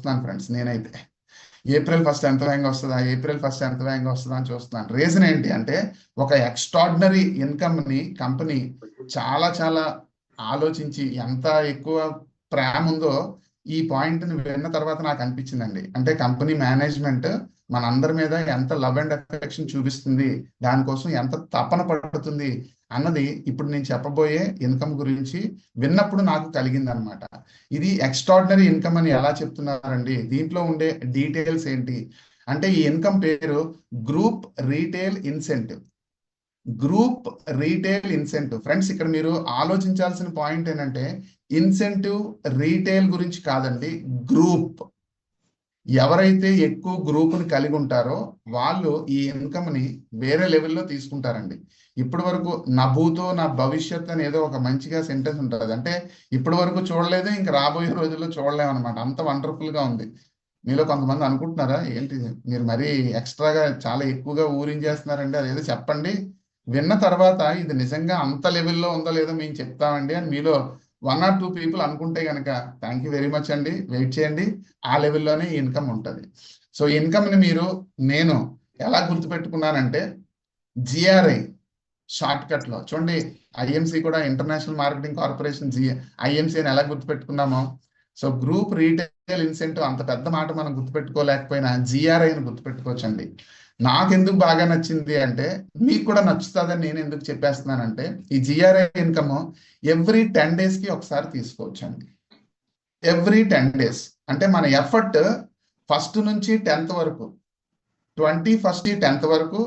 చూస్తున్నాను ఫ్రెండ్స్. నేనైతే ఏప్రిల్ 1 ఎంత వేగంగా వస్తుందా, ఏప్రిల్ 1 ఎంత వేగంగా వస్తుందా అని చూస్తున్నాను. రీజన్ ఏంటి అంటే ఒక ఎక్స్ట్రాడినరీ ఇన్కమ్ని కంపెనీ చాలా చాలా ఆలోచించి ఎంత ఎక్కువ ప్రేమ ఉందో ఈ పాయింట్ని విన్న తర్వాత నాకు అనిపించిందండి. అంటే కంపెనీ మేనేజ్మెంట్ మనందరి మీద ఎంత లవ్ అండ్ అఫెక్షన్ చూపిస్తుంది, దానికోసం ఎంత తపన పడుతుంది అన్నది ఇప్పుడు నేను చెప్పబోయే ఇన్కమ్ గురించి విన్నప్పుడు నాకు కలిగింది అనమాట. ఇది ఎక్స్ట్రాడినరీ ఇన్కమ్ అని ఎలా చెప్తున్నారండి, దీంట్లో ఉండే డీటెయిల్స్ ఏంటి అంటే ఈ ఇన్కమ్ పేరు group retail incentive. Group retail incentive friends, ఇక్కడ మీరు ఆలోచించాల్సిన పాయింట్ ఏంటంటే ఇన్సెంటివ్ రీటైల్ గురించి కాదండి, గ్రూప్. ఎవరైతే ఎక్కువ గ్రూప్ని కలిగి ఉంటారో వాళ్ళు ఈ ఇన్కమ్ని వేరే లెవెల్లో తీసుకుంటారండి. ఇప్పటి వరకు నా భూతో నా భవిష్యత్ అని ఏదో ఒక మంచిగా సెంటెన్స్ ఉంటుంది. అంటే ఇప్పటి వరకు చూడలేదు, ఇంకా రాబోయే రోజుల్లో చూడలేము అనమాట. అంత వండర్ఫుల్గా ఉంది. మీలో కొంతమంది అనుకుంటున్నారా ఏంటి మీరు మరీ ఎక్స్ట్రాగా చాలా ఎక్కువగా ఊరించేస్తున్నారండి, అదేదో చెప్పండి. విన్న తర్వాత ఇది నిజంగా అంత లెవెల్లో ఉందో లేదో మేము చెప్తామండి అని మీలో 1 or 2 పీపుల్ అనుకుంటే కనుక థ్యాంక్ యూ వెరీ మచ్ అండి, వెయిట్ చేయండి. ఆ లెవెల్లోనే ఇన్కమ్ ఉంటుంది. సో ఇన్కమ్ని నేను ఎలా గుర్తుపెట్టుకున్నానంటే జిఆర్ఐ షార్ట్ కట్లో చూడండి. ఐఎంసీ కూడా ఇంటర్నేషనల్ మార్కెటింగ్ కార్పొరేషన్ ఐఎంసీ అని ఎలా గుర్తుపెట్టుకున్నామో, సో గ్రూప్ రీటైల్ ఇన్సెంటివ్ అంత పెద్ద మాట మనం గుర్తుపెట్టుకోలేకపోయినా జిఆర్ఐని గుర్తుపెట్టుకోవచ్చండి. నాకెందుకు బాగా నచ్చింది అంటే మీకు కూడా నచ్చుతుందని నేను ఎందుకు చెప్పేస్తున్నానంటే ఈ జిఆర్ఐ ఇన్కమ్ ఎవ్రీ 10 daysకి ఒకసారి తీసుకోవచ్చండి. ఎవ్రీ 10 days అంటే మన ఎఫర్ట్ 1st నుంచి 10th వరకు, 21st 10th వరకు,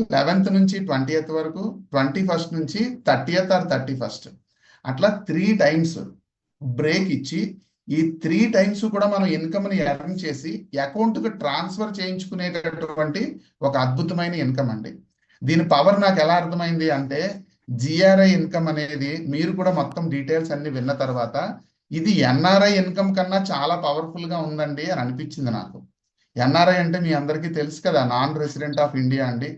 11th నుంచి 20th వరకు, 21st నుంచి 30th or 31st, అట్లా 3 times బ్రేక్ ఇచ్చి ఈ 3 times కూడా మనం ఇన్కమ్ని ఎర్న్ చేసి అకౌంట్కి ట్రాన్స్ఫర్ చేయించుకునేటటువంటి ఒక అద్భుతమైన ఇన్కమ్ అండి. దీని పవర్ నాకు ఎలా అర్థమైంది అంటే జిఆర్ఐ ఇన్కమ్ అనేది మీరు కూడా మొత్తం డీటెయిల్స్ అన్ని విన్న తర్వాత ఇది ఎన్ఆర్ఐ ఇన్కమ్ కన్నా చాలా పవర్ఫుల్గా ఉందండి అని అనిపించింది నాకు. ఎన్ఆర్ఐ అంటే మీ అందరికీ తెలుసు కదా, నాన్ రెసిడెంట్ ఆఫ్ ఇండియా అండి.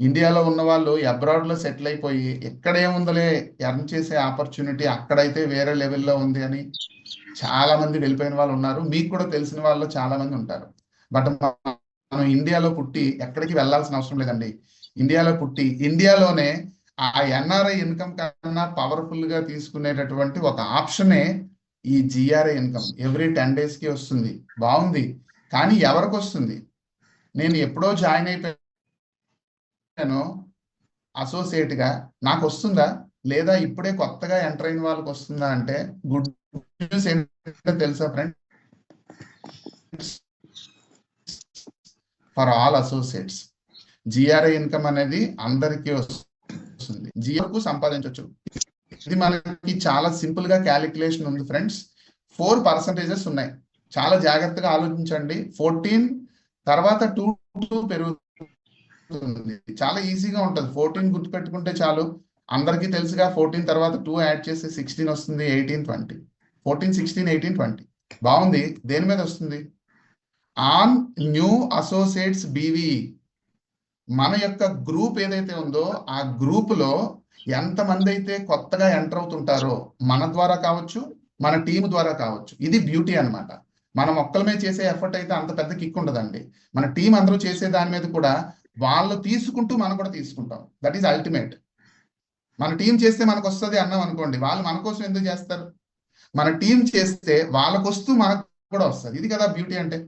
ఇండియాలో ఉన్న వాళ్ళు అబ్రాడ్లో సెటిల్ అయిపోయి ఎక్కడేముందలే ఎర్న్ చేసే ఆపర్చునిటీ అక్కడైతే వేరే లెవెల్లో ఉంది అని చాలా మంది వెళ్ళిపోయిన వాళ్ళు ఉన్నారు. మీకు కూడా తెలిసిన వాళ్ళు చాలా మంది ఉంటారు. బట్ మనం ఇండియాలో పుట్టి ఎక్కడికి వెళ్ళాల్సిన అవసరం లేదండి. ఇండియాలో పుట్టి ఇండియాలోనే ఆ ఎన్ఆర్ఐ ఇన్కమ్ కన్నా పవర్ఫుల్ గా తీసుకునేటటువంటి ఒక ఆప్షనే ఈ జిఆర్ఐ ఇన్కమ్. ఎవ్రీ 10 daysకి వస్తుంది. బాగుంది, కానీ ఎవరికి వస్తుంది? నేను ఎప్పుడో జాయిన్ అయిపోయాను అసోసియేట్ గా, నాకు వస్తుందా లేదా ఇప్పుడే కొత్తగా ఎంటర్ అయిన వాళ్ళకి వస్తుందా అంటే గుడ్ న్యూస్ ఏంటంటే తెలుసా friends, for all associates GRI income అనేది అందరికీ వస్తుంది. జిఆర్కు సంపాదించవచ్చు. ఇది మనకి చాలా సింపుల్ గా క్యాలిక్యులేషన్ ఉంది ఫ్రెండ్స్. 4% ఉన్నాయి. చాలా జాగ్రత్తగా ఆలోచించండి. 14 తర్వాత 2 పెరుగుతుంది. చాలా ఈజీగా ఉంటుంది. 14 గుర్తుపెట్టుకుంటే చాలు, అందరికీ తెలుసుగా. 14 తర్వాత 2 యాడ్ చేస్తే 16 వస్తుంది, 18, 20. 14, 16, 18, 20. బాగుంది. దేని మీద వస్తుంది? On new associates BV. మన యొక్క గ్రూప్ ఏదైతే ఉందో ఆ గ్రూప్ లో ఎంతమంది అయితే కొత్తగా ఎంటర్ అవుతుంటారో, మన ద్వారా కావచ్చు, మన టీం ద్వారా కావచ్చు. ఇది బ్యూటీ అన్నమాట. మనం ఒక్కలమే చేసే ఎఫర్ట్ అయితే అంత పెద్ద కిక్ ఉండదండి. మన టీం అందరూ చేసే దాని మీద కూడా వాళ్ళు తీసుకుంటూ మనం కూడా తీసుకుంటాం. That is ultimate. మన టీం చేస్తే మనకు వస్తుంది అన్నాం అనుకోండి, వాళ్ళు మన కోసం ఎందుకు చేస్తారు? మన టీం చేస్తే వాళ్ళకు వస్తూ మనకు కూడా వస్తుంది. ఇది కదా బ్యూటీ అంటే.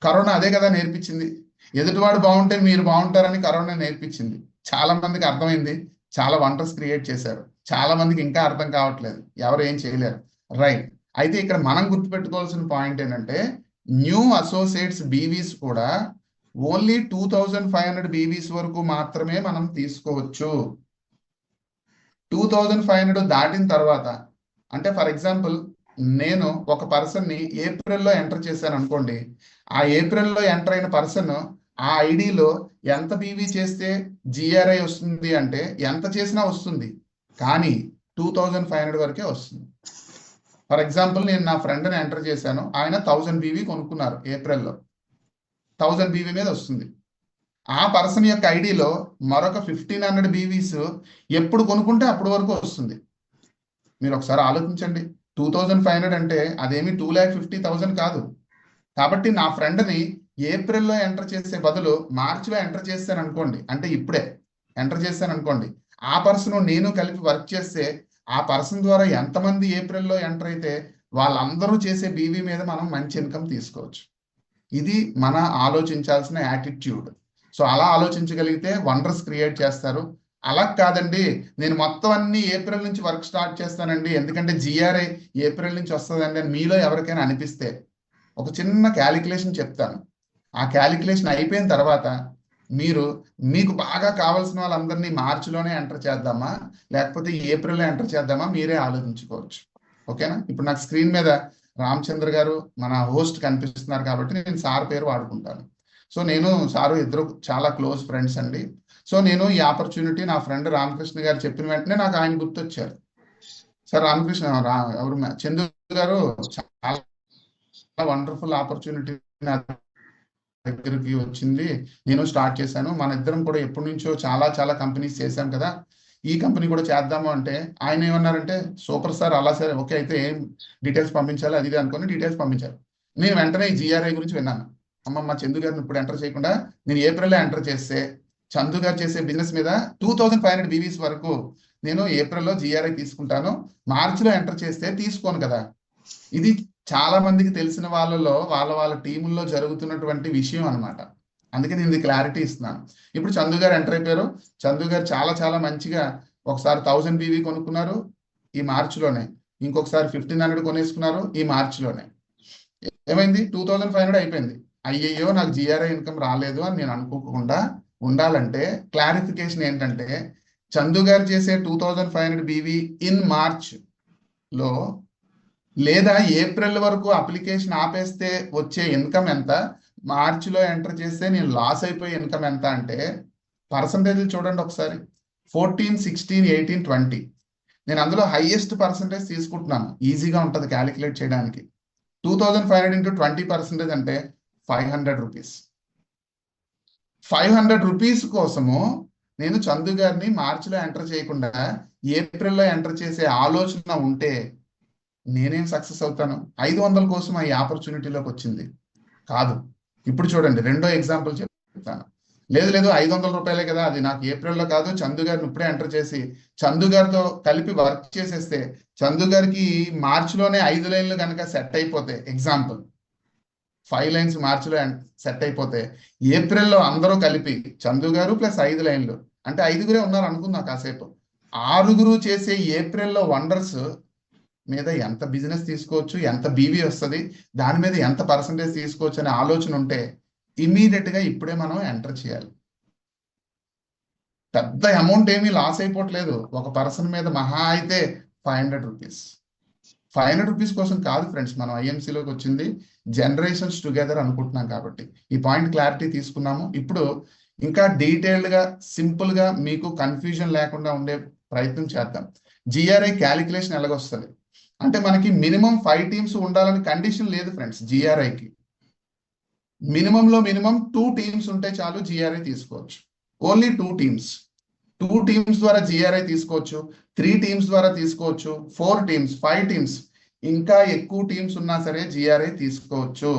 కరోనా అదే కదా నేర్పించింది. ఎదుటివాడు బాగుంటే మీరు బాగుంటారని కరోనా నేర్పించింది. చాలా మందికి అర్థమైంది, చాలా వండర్స్ క్రియేట్ చేశారు. చాలా మందికి ఇంకా అర్థం కావట్లేదు, ఎవరు ఏం చేయలేరు. రైట్. అయితే ఇక్కడ మనం గుర్తుపెట్టుకోవాల్సిన పాయింట్ ఏంటంటే న్యూ అసోసియేట్స్ బీవీస్ కూడా ఓన్లీ 2500 బీవీస్ వరకు మాత్రమే మనం తీసుకోవచ్చు. 2500 దాటిన తర్వాత, అంటే ఫర్ ఎగ్జాంపుల్ నేను ఒక పర్సన్ని ఏప్రిల్లో ఎంటర్ చేశాను అనుకోండి, ఆ ఏప్రిల్లో ఎంటర్ అయిన పర్సన్ ఆ ఐడిలో ఎంత బీవీ చేస్తే జిఆర్ఐ వస్తుంది అంటే ఎంత చేసినా వస్తుంది, కానీ 2500 వరకే వస్తుంది. ఫర్ ఎగ్జాంపుల్ నేను నా ఫ్రెండ్ని ఎంటర్ చేశాను, ఆయన 1000 బీవీ కొనుక్కున్నారు ఏప్రిల్లో, 1000 బీవీ మీద వస్తుంది. ఆ పర్సన్ యొక్క ఐడిలో మరొక 1500 బీవీస్ ఎప్పుడు కొనుక్కుంటే అప్పటి వరకు వస్తుంది. మీరు ఒకసారి ఆలోచించండి. 2500 అంటే అదేమి 2,50,000 కాదు. కాబట్టి నా ఫ్రెండ్ని ఏప్రిల్లో ఎంటర్ చేసే బదులు మార్చిలో ఎంటర్ చేస్తాను అనుకోండి, అంటే ఇప్పుడే ఎంటర్ చేస్తాను అనుకోండి, ఆ పర్సన్ నేను కలిపి వర్క్ చేస్తే ఆ పర్సన్ ద్వారా ఎంతమంది ఏప్రిల్లో ఎంటర్ అయితే వాళ్ళందరూ చేసే బీవీ మీద మనం మంచి ఇన్కమ్ తీసుకోవచ్చు. ఇది మన ఆలోచించాల్సిన యాటిట్యూడ్. సో అలా ఆలోచించగలిగితే వండర్స్ క్రియేట్ చేస్తారు. అలా కాదండి, నేను మొత్తం అన్ని ఏప్రిల్ నుంచి వర్క్ స్టార్ట్ చేస్తానండి, ఎందుకంటే జిఆర్ఐ ఏప్రిల్ నుంచి వస్తుందండి అని మీలో ఎవరికైనా అనిపిస్తే ఒక చిన్న క్యాలిక్యులేషన్ చెప్తాను. ఆ క్యాలిక్యులేషన్ అయిపోయిన తర్వాత మీకు బాగా కావాల్సిన వాళ్ళందరినీ మార్చిలోనే ఎంటర్ చేద్దామా లేకపోతే ఏప్రిల్లో ఎంటర్ చేద్దామా మీరే ఆలోచించుకోవచ్చు. ఓకేనా? ఇప్పుడు నాకు స్క్రీన్ మీద రామచంద్ర గారు మన హోస్ట్ కనిపిస్తున్నారు కాబట్టి నేను సార్ పేరు వాడుకుంటాను. సో నేను సారు ఇద్దరు చాలా క్లోజ్ ఫ్రెండ్స్ అండి. సో నేను ఈ ఆపర్చునిటీ నా ఫ్రెండ్ రామకృష్ణ గారు చెప్పిన వెంటనే నాకు ఆయన గుర్తొచ్చారు. సార్ రామకృష్ణ ఎవరు చందు గారు చాలా వండర్ఫుల్ ఆపర్చునిటీ దగ్గరికి వచ్చింది, నేను స్టార్ట్ చేశాను, మన ఇద్దరం కూడా ఎప్పటి నుంచో చాలా కంపెనీస్ చేశాం కదా, ఈ కంపెనీ కూడా చేద్దాము అంటే ఆయన ఏమన్నారంటే సూపర్ సార్, అలా సార్, ఓకే అయితే ఏం డీటెయిల్స్ పంపించాలి అది ఇది అనుకుని డీటెయిల్స్ పంపించారు. నేను వెంటనే ఈ జిఆర్ఐ గురించి విన్నాను. మా చందు గారిని ఇప్పుడు ఎంటర్ చేయకుండా నేను ఏప్రిల్లో ఎంటర్ చేస్తే చందు గారు చేసే బిజినెస్ మీద 2500 బీవీస్ వరకు నేను ఏప్రిల్లో జిఆర్ఐ తీసుకుంటాను, మార్చిలో ఎంటర్ చేస్తే తీసుకోను కదా. ఇది చాలా మందికి తెలిసిన వాళ్ళలో వాళ్ళ టీముల్లో జరుగుతున్నటువంటి విషయం అనమాట. అందుకే నేను ఇది క్లారిటీ ఇస్తున్నాను. ఇప్పుడు చందు గారు ఎంటర్ అయిపోయారు. చందు గారు చాలా మంచిగా ఒకసారి 1000 బీవీ కొనుక్కున్నారు ఈ మార్చిలోనే, ఇంకొకసారి 1500 కొనేసుకున్నారు ఈ మార్చిలోనే. ఏమైంది? 2500 అయిపోయింది. అయ్యయ్యో నాకు జిఆర్ఐ ఇన్కమ్ రాలేదు అని నేను అనుకోకుండా ఉండాలంటే క్లారిఫికేషన్ ఏంటంటే చందు గారు చేసే 2500 బీవీ ఇన్ మార్చ్ లో లేదా ఏప్రిల్ వరకు అప్లికేషన్ ఆపేస్తే వచ్చే ఇన్కమ్ ఎంత, మార్చిలో ఎంటర్ చేస్తే నేను లాస్ అయిపోయే ఇన్కమ్ ఎంత అంటే పర్సంటేజ్ చూడండి ఒకసారి. 14, 16, 18, 20. నేను అందులో హైయెస్ట్ పర్సంటేజ్ తీసుకుంటున్నాను, ఈజీగా ఉంటుంది క్యాలిక్యులేట్ చేయడానికి. 2500 into 20% అంటే 500 రూపీస్. 500 రూపీస్ కోసము నేను చందు గారిని మార్చిలో ఎంటర్ చేయకుండా ఏప్రిల్లో ఎంటర్ చేసే ఆలోచన ఉంటే నేనేం సక్సెస్ అవుతాను? 500 కోసం ఈ ఆపర్చునిటీలోకి వచ్చింది కాదు. ఇప్పుడు చూడండి రెండో ఎగ్జాంపుల్ చెప్తాను. లేదు 500 రూపాయలే కదా, అది నాకు ఏప్రిల్లో కాదు, చందు గారిని ఇప్పుడే ఎంటర్ చేసి చందు గారితో కలిపి వర్క్ చేసేస్తే చందు గారికి మార్చిలోనే 5 లైన్లు కనుక సెట్ అయిపోతే, ఎగ్జాంపుల్ 5 లైన్స్ మార్చిలో సెట్ అయిపోతే ఏప్రిల్లో అందరూ కలిపి చందు గారు ప్లస్ 5 లైన్లు అంటే 5గురే ఉన్నారు అనుకుందాం కాసేపు, 6గురు చేసే ఏప్రిల్లో వండర్స్ మీద ఎంత బిజినెస్ తీసుకోవచ్చు, ఎంత బీవీ వస్తుంది, దాని మీద ఎంత పర్సంటేజ్ తీసుకోవచ్చు అనే ఆలోచన ఉంటే ఇమీడియట్ గా ఇప్పుడే మనం ఎంటర్ చేయాలి. పెద్ద అమౌంట్ ఏమీ లాస్ అయిపోవట్లేదు. ఒక పర్సన్ మీద మహా అయితే 500 రూపీస్. 500 రూపీస్ కోసం కాదు ఫ్రెండ్స్ మనం ఐఎంసీలోకి వచ్చింది, జనరేషన్స్ టుగెదర్ అనుకుంటున్నాం కాబట్టి ఈ పాయింట్ క్లారిటీ తీసుకున్నాము. ఇప్పుడు ఇంకా డీటెయిల్డ్ గా సింపుల్ గా మీకు కన్ఫ్యూజన్ లేకుండా ఉండే ప్రయత్నం చేద్దాం. జిఆర్ఐ క్యాలిక్యులేషన్ ఎలాగొస్తుంది అంటే మనకి మినిమం 5 టీమ్స్ ఉండాలని కండిషన్ లేదు ఫ్రెండ్స్. జిఆర్ఐకి మినిమంలో మినిమం 2 టీమ్స్ ఉంటే చాలు జిఆర్ఐ తీసుకోవచ్చు. Only 2 teams. 2 టీమ్స్ ద్వారా జిఆర్ఐ తీసుకోవచ్చు, 3 టీమ్స్ ద్వారా తీసుకోవచ్చు, 4 టీమ్స్, 5 టీమ్స్, ఇంకా ఎక్కువ టీమ్స్ ఉన్నా సరే జిఆర్ఐ తీసుకోవచ్చు.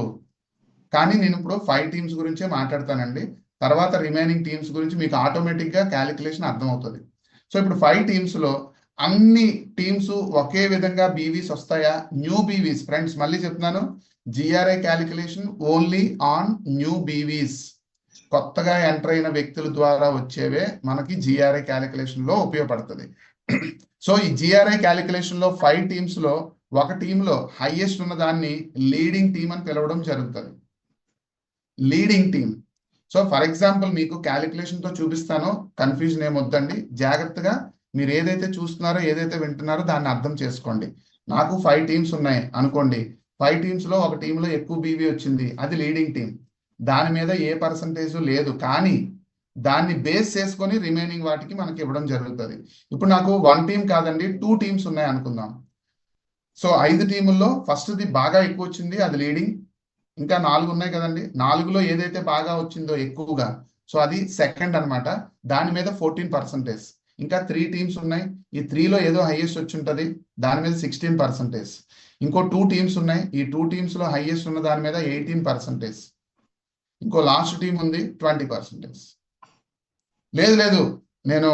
కానీ నేను ఇప్పుడు 5 టీమ్స్ గురించే మాట్లాడతానండి, తర్వాత రిమైనింగ్ టీమ్స్ గురించి మీకు ఆటోమేటిక్ గా క్యాలిక్యులేషన్ అర్థమవుతుంది. సో ఇప్పుడు 5 టీమ్స్ లో అన్ని టీమ్స్ ఒకే విధంగా బీవీస్ వస్తాయా? న్యూ బీవీస్ ఫ్రెండ్స్, మళ్ళీ చెప్తున్నాను, GRI calculation only on new BVs. కొత్తగా ఎంటర్ అయిన వ్యక్తుల ద్వారా వచ్చేవే మనకి జిఆర్ఐ క్యాలిక్యులేషన్ లో ఉపయోగపడుతుంది. సో ఈ జిఆర్ఐ క్యాలిక్యులేషన్ లో 5 టీమ్స్ లో ఒక టీంలో హైయెస్ట్ ఉన్న దాన్ని లీడింగ్ టీమ్ అని పిలవడం జరుగుతుంది. Leading team. So for example మీకు క్యాలిక్యులేషన్ తో చూపిస్తానో, కన్ఫ్యూజన్ ఏమొద్దండి, జాగ్రత్తగా మీరు ఏదైతే చూస్తున్నారో ఏదైతే వింటున్నారో దాన్ని అర్థం చేసుకోండి. నాకు 5 టీమ్స్ ఉన్నాయి అనుకోండి, 5 టీమ్స్ లో ఒక టీంలో ఎక్కువ బీవీ వచ్చింది, అది లీడింగ్ టీం, దాని మీద ఏ పర్సంటేజ్ లేదు, కానీ దాన్ని బేస్ చేసుకొని రిమైనింగ్ వాటికి మనకి ఇవ్వడం జరుగుతుంది. ఇప్పుడు నాకు 1 టీం కాదండి 2 టీమ్స్ ఉన్నాయి అనుకుందాం. సో 5 టీముల్లో ఫస్ట్ది బాగా ఎక్కువ వచ్చింది, అది లీడింగ్. ఇంకా 4 ఉన్నాయి కదండి, 4లో ఏదైతే బాగా వచ్చిందో ఎక్కువగా, సో అది సెకండ్ అనమాట, దాని మీద 14%. ఇంకా 3 టీమ్స్ ఉన్నాయి, ఈ 3లో ఏదో హైయెస్ట్ వచ్చి ఉంటుంది, దాని మీద 16%. ఇంకో 2 టీమ్స్ ఉన్నాయి. ఈ 2 టీమ్స్లో హైయెస్ట్ ఉన్న దాని మీద 18%. ఇంకో లాస్ట్ టీం ఉంది 20%. లేదు లేదు నేను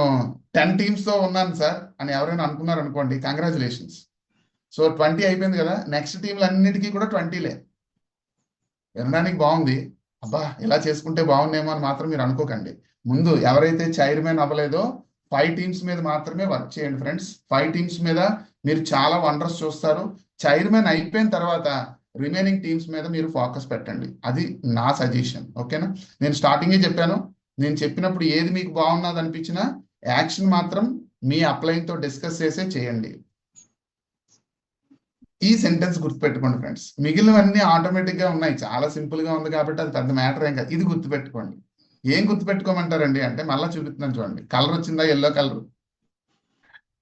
10 టీమ్స్తో ఉన్నాను సార్ అని ఎవరైనా అనుకున్నారు అనుకోండి, కంగ్రాచులేషన్స్. సో 20 అయిపోయింది కదా, నెక్స్ట్ టీంలు అన్నిటికీ కూడా 20లే. వినడానికి బాగుంది, అబ్బా ఇలా చేసుకుంటే బాగుండేమో అని మాత్రం మీరు అనుకోకండి. ముందు ఎవరైతే చైర్మన్ అవ్వలేదో 5 టీమ్స్ మీద మాత్రమే వర్క్ చేయండి ఫ్రెండ్స్. 5 టీమ్స్ మీద మీరు చాలా వండర్స్ చూస్తారు. చైర్మన్ అయిపోయిన తర్వాత రిమైనింగ్ టీమ్స్ మీద మీరు ఫోకస్ పెట్టండి. అది నా సజెషన్, ఓకేనా? నేను స్టార్టింగే చెప్పాను, నేను చెప్పినప్పుడు ఏది మీకు బాగున్నది అనిపించినా యాక్షన్ మాత్రం మీ అప్లైన్తో డిస్కస్ చేసే చేయండి. ఈ సెంటెన్స్ గుర్తుపెట్టుకోండి ఫ్రెండ్స్. మిగిలినవన్నీ ఆటోమేటిక్గా ఉన్నాయి, చాలా సింపుల్గా ఉంది కాబట్టి అది పెద్ద మ్యాటర్ ఏం కాదు. ఇది గుర్తుపెట్టుకోండి. ఏం గుర్తుపెట్టుకోమంటారండి అంటే, మళ్ళీ చూపిస్తున్నాను చూడండి. కలర్ వచ్చిందా, ఎల్లో కలర్.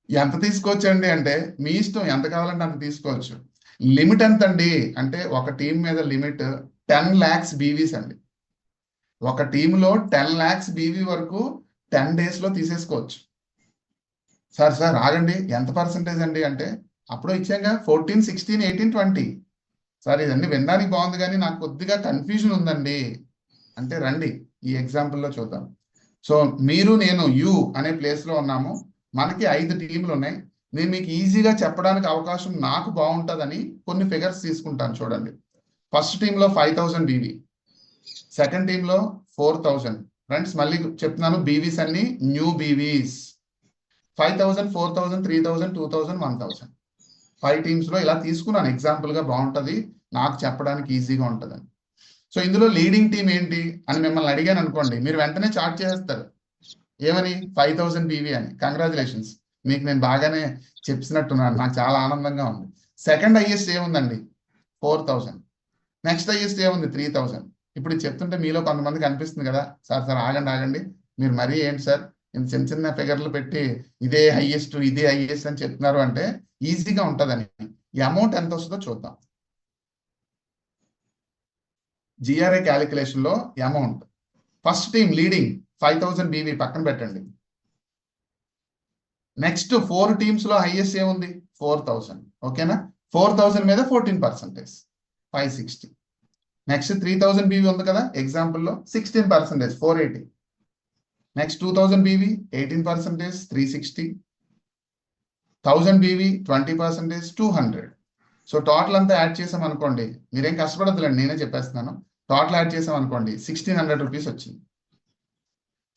ఎంత తీసుకోవచ్చండి అంటే మీ ఇష్టం, ఎంత కావాలంటే అంత తీసుకోవచ్చు. లిమిట్ ఎంత అండి అంటే, ఒక టీం మీద లిమిట్ 10 lakhs బీవీస్ అండి. ఒక టీంలో 10 lakhs బీవీ వరకు 10 daysలో తీసేసుకోవచ్చు. సార్ ఆగండి, ఎంత పర్సంటేజ్ అండి అంటే, అప్పుడు ఇచ్చాక 14, 16, 18, 20. సార్ ఇదన్నీ వినడానికి బాగుంది కానీ నాకు కొద్దిగా కన్ఫ్యూజన్ ఉందండి అంటే, రండి ఈ ఎగ్జాంపుల్లో చూద్దాం. సో మీరు నేను యు అనే ప్లేస్లో ఉన్నాము. మనకి 5 టీంలు ఉన్నాయి. నేను మీకు ఈజీగా చెప్పడానికి అవకాశం నాకు బాగుంటుందని కొన్ని ఫిగర్స్ తీసుకుంటాను చూడండి. ఫస్ట్ టీంలో 5000 బీవీ, సెకండ్ టీంలో 4000. ఫ్రెండ్స్ మళ్ళీ చెప్తున్నాను, బీవీస్ అన్ని న్యూ బీవీస్. 5000, 4000, 3000, 2000, 1000. 5 టీమ్స్లో ఇలా తీసుకున్నాను ఎగ్జాంపుల్గా, బాగుంటుంది నాకు చెప్పడానికి ఈజీగా ఉంటుందని. సో ఇందులో లీడింగ్ టీం ఏంటి అని మిమ్మల్ని అడిగాను అనుకోండి, మీరు వెంటనే చార్ట్ చేస్తారు. ఏమని? 5000 బీవీ అని. కంగ్రాచులేషన్స్, మీకు నేను బాగానే చెప్పినట్టున్నాను, నాకు చాలా ఆనందంగా ఉంది. సెకండ్ హైయెస్ట్ ఏముందండి? 4000. నెక్స్ట్ హైయెస్ట్ ఏముంది? 3000. ఇప్పుడు చెప్తుంటే మీలో కొంతమందికి అనిపిస్తుంది కదా, సార్ ఆగండి, మీరు మరీ ఏంటి సార్ ఇంత చిన్న చిన్న ఫిగర్లు పెట్టి ఇదే హైయెస్ట్ అని చెప్తున్నారు అంటే ఈజీగా ఉంటుందని. ఈ అమౌంట్ ఎంత వస్తుందో చూద్దాం. జిఆర్ఏ క్యాలిక్యులేషన్లో amount, first team leading 5000 BV పక్కన పెట్టండి. నెక్స్ట్ 4 టీమ్స్లో హైయెస్ట్ ఏముంది? 4000. ఓకేనా? 4000 మీద 14%, 560. నెక్స్ట్ 3000 బీవీ ఉంది కదా ఎగ్జాంపుల్లో, 16%, 480. Next 2000 BV 18%, 360. 1000 BV 20%, 200. So total అంతా యాడ్ చేసాం అనుకోండి, మీరేం కష్టపడద్దులేండి, నేనే చెప్పేస్తున్నాను. టోటల్ యాడ్ చేసాం అనుకోండి 1600 రూపీస్ వచ్చింది.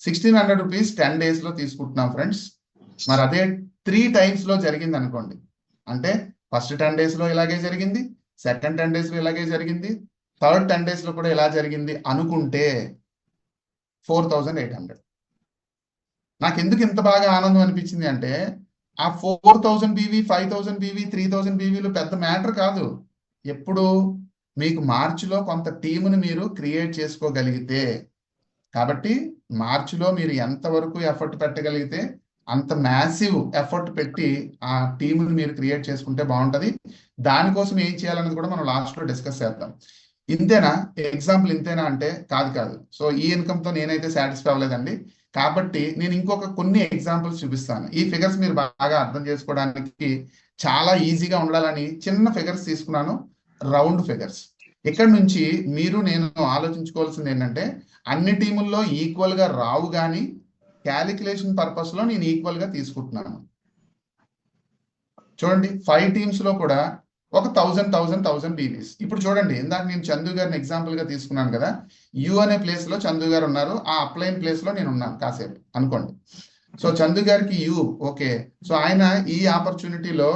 1600 రూపీస్ 10 daysలో తీసుకుంటున్నాం ఫ్రెండ్స్. మరి అదే 3 times జరిగింది అనుకోండి, అంటే ఫస్ట్ 10 daysలో ఇలాగే జరిగింది, సెకండ్ 10 daysలో ఇలాగే జరిగింది, థర్డ్ 10 daysలో కూడా ఇలా జరిగింది అనుకుంటే 4800. నాకు ఎందుకు ఇంత బాగా ఆనందం అనిపించింది అంటే, ఆ 4000 బీవీ, 5000 బీవీ, 3000 బీవీలు పెద్ద మ్యాటర్ కాదు. ఎప్పుడు మీకు మార్చిలో కొంత టీముని మీరు క్రియేట్ చేసుకోగలిగితే, కాబట్టి మార్చిలో మీరు ఎంతవరకు ఎఫర్ట్ పెట్టగలిగితే అంత మ్యాసివ్ ఎఫర్ట్ పెట్టి ఆ టీముని మీరు క్రియేట్ చేసుకుంటే బాగుంటుంది. దానికోసం ఏం చేయాలన్నది కూడా మనం లాస్ట్లో డిస్కస్ చేద్దాం. ఇంతేనా ఎగ్జాంపుల్? ఇంతేనా అంటే కాదు. సో ఈ ఇన్కమ్తో నేనైతే సాటిస్ఫై అవ్వలేదండి. కాబట్టి నేను ఇంకొక కొన్ని ఎగ్జాంపుల్స్ చూపిస్తాను. ఈ ఫిగర్స్ మీరు బాగా అర్థం చేసుకోవడానికి చాలా ఈజీగా ఉండాలని చిన్న ఫిగర్స్ తీసుకున్నాను, రౌండ్ ఫిగర్స్. ఇక్కడ నుంచి మీరు నేను ఆలోచించుకోవాల్సింది ఏంటంటే, అన్ని టీముల్లో ఈక్వల్గా రావు కానీ క్యాలిక్యులేషన్ పర్పస్లో నేను ఈక్వల్గా తీసుకుంటున్నాను. చూడండి 5 టీమ్స్లో కూడా ఒక 1000 బీవీస్. ఇప్పుడు చూడండి, ఇందాక నేను చందు గారిని ఎగ్జాంపుల్గా తీసుకున్నాను కదా, యు అనే ప్లేస్లో చందు గారు ఉన్నారు, ఆ అప్లైన్ ప్లేస్లో నేను ఉన్నాను కాసేపు అనుకోండి. సో చందు గారికి యు ఓకే. సో ఆయన ఈ ఆపర్చునిటీలో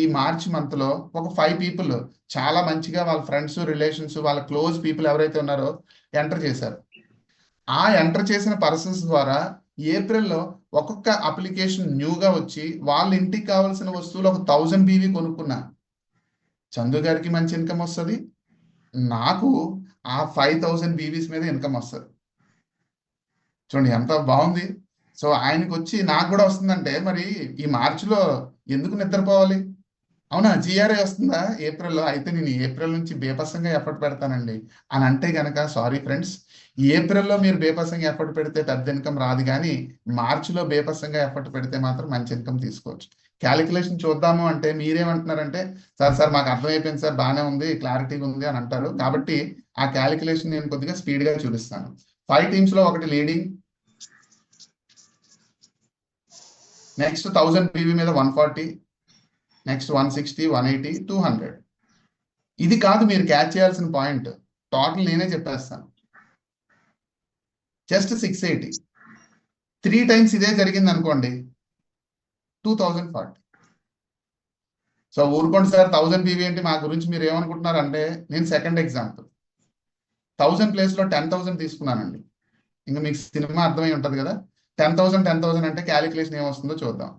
ఈ మార్చ్ మంత్లో ఒక 5 people చాలా మంచిగా వాళ్ళ ఫ్రెండ్స్, రిలేషన్స్, వాళ్ళ క్లోజ్ పీపుల్ ఎవరైతే ఉన్నారో ఎంటర్ చేశారు. ఆ ఎంటర్ చేసిన పర్సన్స్ ద్వారా ఏప్రిల్లో ఒక్కొక్క అప్లికేషన్ న్యూగా వచ్చి వాళ్ళ ఇంటికి కావాల్సిన వస్తువులు ఒక 1000 బీవీ కొనుక్కున్నా. చందు గారికి మంచి ఇన్కమ్ వస్తుంది, నాకు ఆ 5000 బీవీస్ మీద ఇన్కమ్ వస్తుంది. చూడండి ఎంత బాగుంది. సో ఆయనకి వచ్చి నాకు కూడా వస్తుందంటే మరి ఈ మార్చిలో ఎందుకు నిద్రపోవాలి? అవునా, జిఆర్ఏ వస్తుందా ఏప్రిల్లో? అయితే నేను ఏప్రిల్ నుంచి బేపసంగా ఎఫర్ట్ పెడతానండి అని అంటే కనుక సారీ ఫ్రెండ్స్, ఏప్రిల్లో మీరు బేపసంగా ఎఫర్ట్ పెడితే పెద్ద ఇన్కమ్ రాదు, కానీ మార్చిలో బేపసంగా ఎఫర్ట్ పెడితే మాత్రం మంచి ఇన్కమ్ తీసుకోవచ్చు. క్యాలిక్యులేషన్ చూద్దాము అంటే మీరేమంటున్నారంటే సార్ మాకు అర్థమైపోయింది సార్, బాగానే ఉంది, క్లారిటీగా ఉంది అని అంటారు. కాబట్టి ఆ క్యాలిక్యులేషన్ నేను కొద్దిగా స్పీడ్ గా చూపిస్తాను. 5 టీమ్స్ లో ఒకటి లీడింగ్, నెక్స్ట్ 1000 PV మీద 140, నెక్స్ట్ 160, 180, 200. ఇది కాదు మీరు క్యాచ్ చేయాల్సిన పాయింట్, టోటల్ నేనే చెప్పేస్తాను. జస్ట్ 680 3 టైమ్స్ ఇదే జరిగింది అనుకోండి, 2040. సో ఊరుకోండి సార్ 1000 PV ఏంటి, మా గురించి మీరు ఏమనుకుంటున్నారు అంటే, నేను సెకండ్ ఎగ్జాంపుల్ 1000 ప్లేస్ లో 10,000 తీసుకున్నానండి. ఇంకా మీకు సినిమా అర్థమై ఉంటది కదా. 10,000 అంటే క్యాలిక్యులేషన్ ఏమొస్తుందో చూద్దాం.